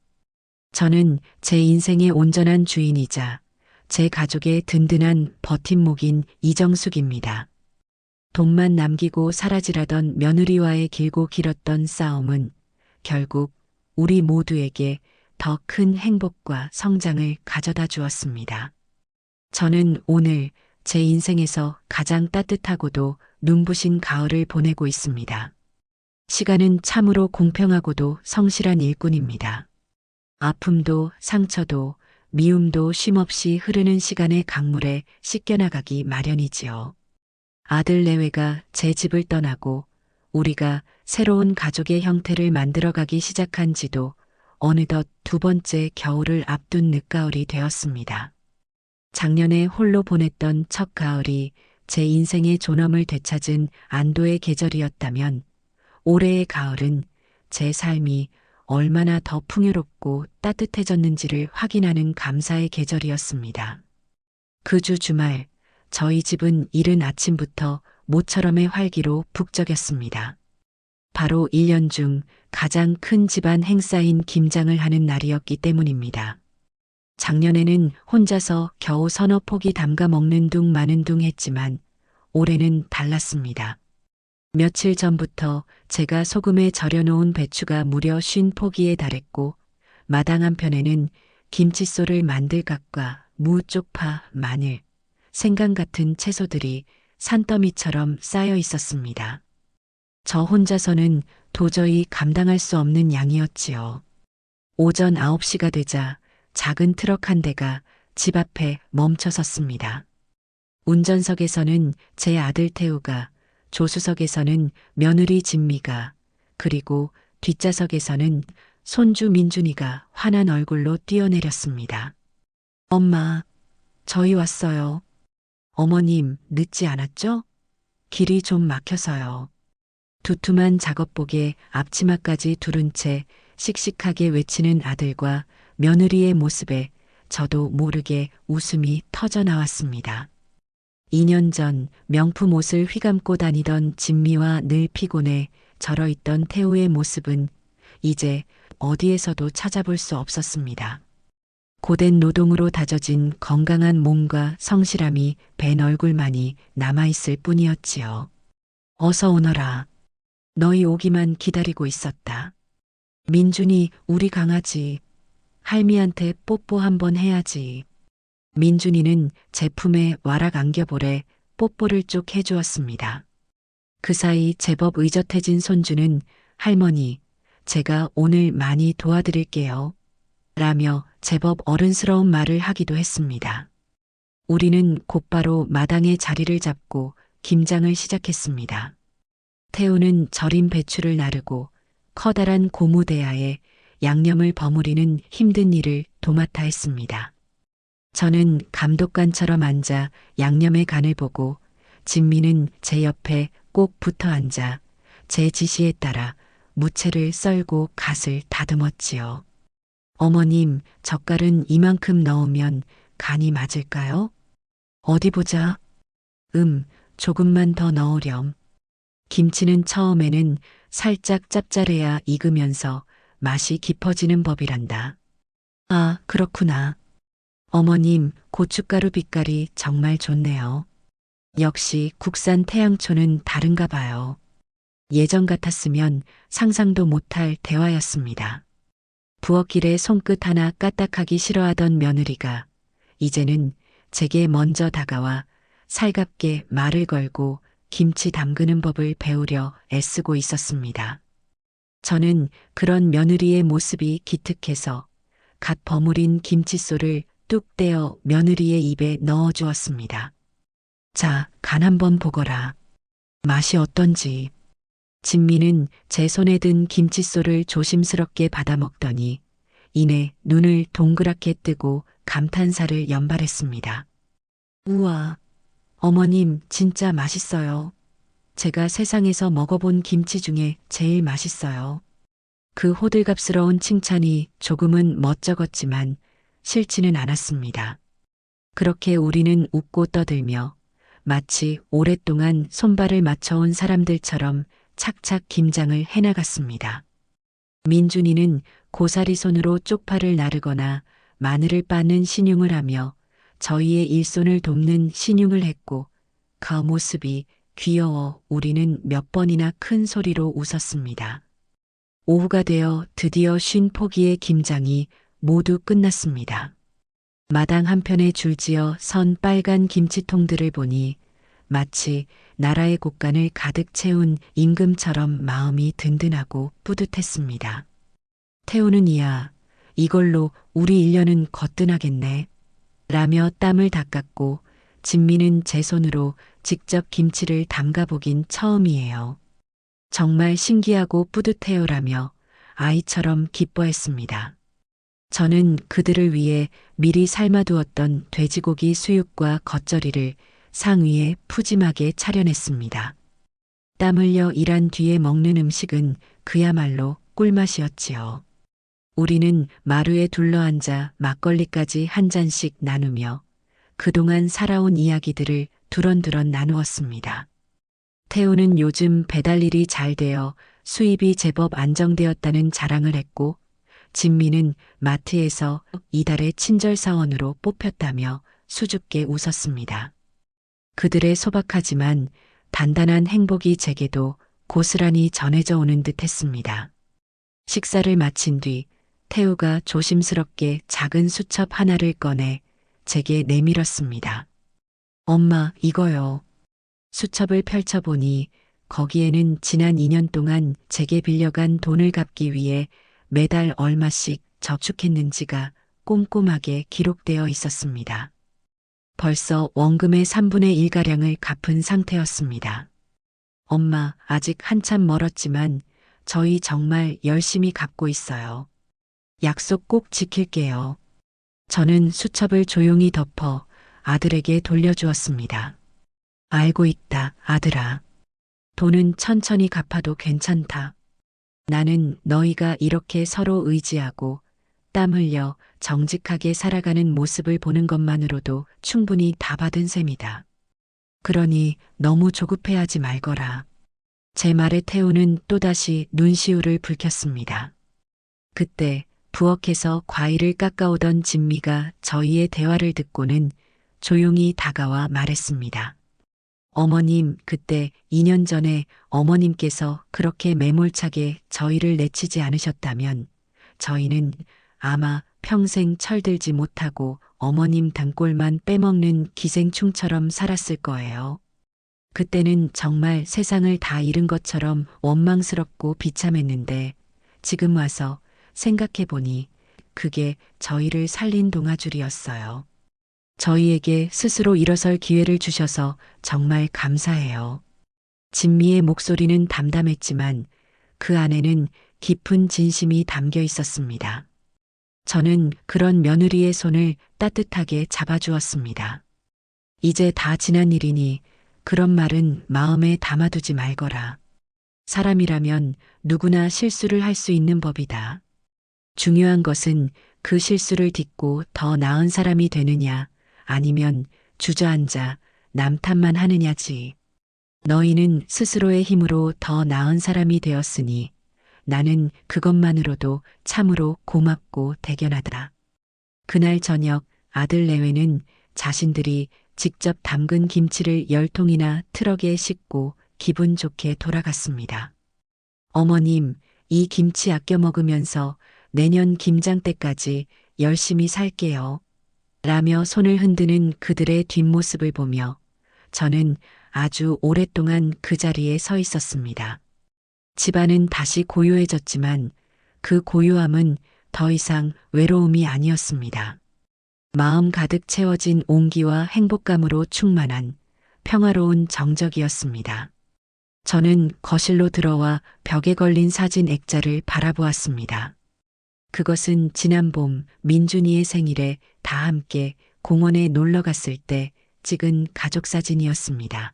저는 제 인생의 온전한 주인이자 제 가족의 든든한 버팀목인 이정숙입니다. 돈만 남기고 사라지라던 며느리와의 길고 길었던 싸움은 결국 우리 모두에게 더 큰 행복과 성장을 가져다 주었습니다. 저는 오늘 제 인생에서 가장 따뜻하고도 눈부신 가을을 보내고 있습니다. 시간은 참으로 공평하고도 성실한 일꾼입니다. 아픔도 상처도 미움도 쉼없이 흐르는 시간의 강물에 씻겨나가기 마련이지요. 아들 내외가 제 집을 떠나고 우리가 새로운 가족의 형태를 만들어가기 시작한 지도 어느덧 두 번째 겨울을 앞둔 늦가을이 되었습니다. 작년에 홀로 보냈던 첫 가을이 제 인생의 존엄을 되찾은 안도의 계절이었다면 올해의 가을은 제 삶이 얼마나 더 풍요롭고 따뜻해졌는지를 확인하는 감사의 계절이었습니다. 그 주 주말 저희 집은 이른 아침부터 모처럼의 활기로 북적였습니다. 바로 1년 중 가장 큰 집안 행사인 김장을 하는 날이었기 때문입니다. 작년에는 혼자서 겨우 서너 포기 담가 먹는 둥 마는 둥 했지만 올해는 달랐습니다. 며칠 전부터 제가 소금에 절여놓은 배추가 무려 50포기에 달했고 마당 한편에는 김칫솔을 만들 각과 무, 쪽파, 마늘, 생강 같은 채소들이 산더미처럼 쌓여 있었습니다. 저 혼자서는 도저히 감당할 수 없는 양이었지요. 오전 9시가 되자 작은 트럭 한 대가 집 앞에 멈춰 섰습니다. 운전석에서는 제 아들 태우가, 조수석에서는 며느리 진미가, 그리고 뒷좌석에서는 손주 민준이가 환한 얼굴로 뛰어내렸습니다. 엄마, 저희 왔어요. 어머님, 늦지 않았죠? 길이 좀 막혀서요. 두툼한 작업복에 앞치마까지 두른 채 씩씩하게 외치는 아들과 며느리의 모습에 저도 모르게 웃음이 터져 나왔습니다. 2년 전 명품 옷을 휘감고 다니던 진미와 늘 피곤해 절어있던 태우의 모습은 이제 어디에서도 찾아볼 수 없었습니다. 고된 노동으로 다져진 건강한 몸과 성실함이 밴 얼굴만이 남아있을 뿐이었지요. 어서 오너라. 너희 오기만 기다리고 있었다. 민준이 우리 강아지. 할미한테 뽀뽀 한번 해야지. 민준이는 제품에 와락 안겨볼에 뽀뽀를 쭉 해주었습니다. 그 사이 제법 의젓해진 손주는 할머니, 제가 오늘 많이 도와드릴게요. 라며 제법 어른스러운 말을 하기도 했습니다. 우리는 곧바로 마당에 자리를 잡고 김장을 시작했습니다. 태우는 절인 배추를 나르고 커다란 고무대야에 양념을 버무리는 힘든 일을 도맡아 했습니다. 저는 감독관처럼 앉아 양념의 간을 보고 진미는 제 옆에 꼭 붙어 앉아 제 지시에 따라 무채를 썰고 갓을 다듬었지요. 어머님, 젓갈은 이만큼 넣으면 간이 맞을까요? 어디 보자. 조금만 더 넣으렴. 김치는 처음에는 살짝 짭짤해야 익으면서 맛이 깊어지는 법이란다. 아, 그렇구나. 어머님, 고춧가루 빛깔이 정말 좋네요. 역시 국산 태양초는 다른가 봐요. 예전 같았으면 상상도 못할 대화였습니다. 부엌길에 손끝 하나 까딱하기 싫어하던 며느리가 이제는 제게 먼저 다가와 살갑게 말을 걸고 김치 담그는 법을 배우려 애쓰고 있었습니다. 저는 그런 며느리의 모습이 기특해서 갓 버무린 김칫솔을 뚝 떼어 며느리의 입에 넣어 주었습니다. 자, 간 한번 보거라. 맛이 어떤지. 진미는 제 손에 든 김칫솔을 조심스럽게 받아 먹더니 이내 눈을 동그랗게 뜨고 감탄사를 연발했습니다. 우와, 어머님 진짜 맛있어요. 제가 세상에서 먹어본 김치 중에 제일 맛있어요. 그 호들갑스러운 칭찬이 조금은 멋쩍었지만 싫지는 않았습니다. 그렇게 우리는 웃고 떠들며 마치 오랫동안 손발을 맞춰온 사람들처럼 착착 김장을 해나갔습니다. 민준이는 고사리 손으로 쪽파를 나르거나 마늘을 빻는 신용을 하며 저희의 일손을 돕는 신용을 했고 그 모습이 귀여워 우리는 몇 번이나 큰 소리로 웃었습니다. 오후가 되어 드디어 쉰 포기의 김장이 모두 끝났습니다. 마당 한편에 줄지어 선 빨간 김치통들을 보니 마치 나라의 곳간을 가득 채운 임금처럼 마음이 든든하고 뿌듯했습니다. 태우는 이야, 이걸로 우리 1년은 거뜬하겠네. 라며 땀을 닦았고 진미는 제 손으로 직접 김치를 담가보긴 처음이에요. 정말 신기하고 뿌듯해요라며 아이처럼 기뻐했습니다. 저는 그들을 위해 미리 삶아두었던 돼지고기 수육과 겉절이를 상위에 푸짐하게 차려냈습니다. 땀 흘려 일한 뒤에 먹는 음식은 그야말로 꿀맛이었지요. 우리는 마루에 둘러앉아 막걸리까지 한 잔씩 나누며 그동안 살아온 이야기들을 두런두런 나누었습니다. 태우는 요즘 배달일이 잘 되어 수입이 제법 안정되었다는 자랑을 했고 진미는 마트에서 이달의 친절사원으로 뽑혔다며 수줍게 웃었습니다. 그들의 소박하지만 단단한 행복이 제게도 고스란히 전해져 오는 듯 했습니다. 식사를 마친 뒤 태우가 조심스럽게 작은 수첩 하나를 꺼내 제게 내밀었습니다. 엄마, 이거요. 수첩을 펼쳐보니 거기에는 지난 2년 동안 제게 빌려간 돈을 갚기 위해 매달 얼마씩 저축했는지가 꼼꼼하게 기록되어 있었습니다. 벌써 원금의 3분의 1가량을 갚은 상태였습니다. 엄마, 아직 한참 멀었지만 저희 정말 열심히 갚고 있어요. 약속 꼭 지킬게요. 저는 수첩을 조용히 덮어 아들에게 돌려주었습니다. 알고 있다, 아들아. 돈은 천천히 갚아도 괜찮다. 나는 너희가 이렇게 서로 의지하고 땀 흘려 정직하게 살아가는 모습을 보는 것만으로도 충분히 다 받은 셈이다. 그러니 너무 조급해하지 말거라. 제 말에 태우는 또다시 눈시울을 붉혔습니다. 그때 부엌에서 과일을 깎아오던 진미가 저희의 대화를 듣고는 조용히 다가와 말했습니다. 어머님, 그때 2년 전에 어머님께서 그렇게 매몰차게 저희를 내치지 않으셨다면 저희는 아마 평생 철들지 못하고 어머님 단골만 빼먹는 기생충처럼 살았을 거예요. 그때는 정말 세상을 다 잃은 것처럼 원망스럽고 비참했는데 지금 와서 생각해보니 그게 저희를 살린 동아줄이었어요. 저희에게 스스로 일어설 기회를 주셔서 정말 감사해요. 진미의 목소리는 담담했지만 그 안에는 깊은 진심이 담겨 있었습니다. 저는 그런 며느리의 손을 따뜻하게 잡아주었습니다. 이제 다 지난 일이니 그런 말은 마음에 담아두지 말거라. 사람이라면 누구나 실수를 할 수 있는 법이다. 중요한 것은 그 실수를 딛고 더 나은 사람이 되느냐 아니면 주저앉아 남 탓만 하느냐지. 너희는 스스로의 힘으로 더 나은 사람이 되었으니 나는 그것만으로도 참으로 고맙고 대견하다. 그날 저녁 아들 내외는 자신들이 직접 담근 김치를 10통이나 트럭에 싣고 기분 좋게 돌아갔습니다. 어머님, 이 김치 아껴 먹으면서 내년 김장 때까지 열심히 살게요. 라며 손을 흔드는 그들의 뒷모습을 보며 저는 아주 오랫동안 그 자리에 서 있었습니다. 집안은 다시 고요해졌지만 그 고요함은 더 이상 외로움이 아니었습니다. 마음 가득 채워진 온기와 행복감으로 충만한 평화로운 정적이었습니다. 저는 거실로 들어와 벽에 걸린 사진 액자를 바라보았습니다. 그것은 지난 봄 민준이의 생일에 다 함께 공원에 놀러 갔을 때 찍은 가족 사진이었습니다.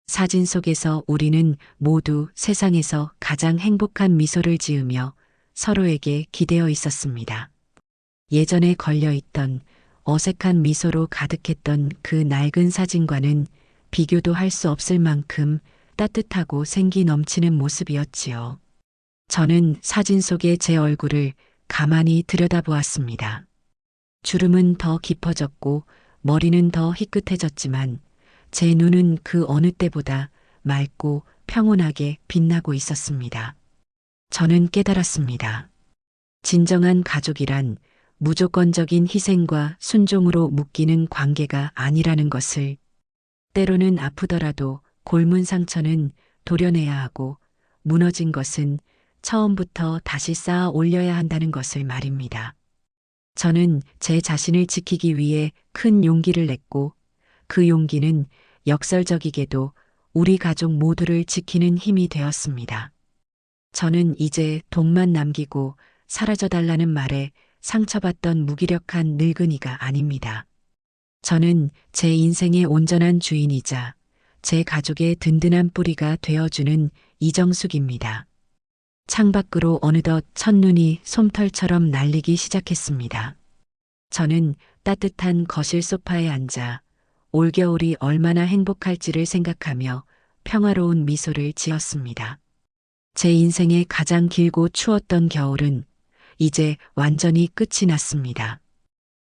사진 속에서 우리는 모두 세상에서 가장 행복한 미소를 지으며 서로에게 기대어 있었습니다. 예전에 걸려있던 어색한 미소로 가득했던 그 낡은 사진과는 비교도 할 수 없을 만큼 따뜻하고 생기 넘치는 모습이었지요. 저는 사진 속의 제 얼굴을 가만히 들여다보았습니다. 주름은 더 깊어졌고 머리는 더 희끗해졌지만 제 눈은 그 어느 때보다 맑고 평온하게 빛나고 있었습니다. 저는 깨달았습니다. 진정한 가족이란 무조건적인 희생과 순종으로 묶이는 관계가 아니라는 것을. 때로는 아프더라도 골문 상처는 도려내야 하고 무너진 것은 처음부터 다시 쌓아 올려야 한다는 것을 말입니다. 저는 제 자신을 지키기 위해 큰 용기를 냈고 그 용기는 역설적이게도 우리 가족 모두를 지키는 힘이 되었습니다. 저는 이제 돈만 남기고 사라져달라는 말에 상처받던 무기력한 늙은이가 아닙니다. 저는 제 인생의 온전한 주인이자 제 가족의 든든한 뿌리가 되어주는 이정숙입니다. 창밖으로 어느덧 첫눈이 솜털처럼 날리기 시작했습니다. 저는 따뜻한 거실 소파에 앉아 올겨울이 얼마나 행복할지를 생각하며 평화로운 미소를 지었습니다. 제 인생의 가장 길고 추웠던 겨울은 이제 완전히 끝이 났습니다.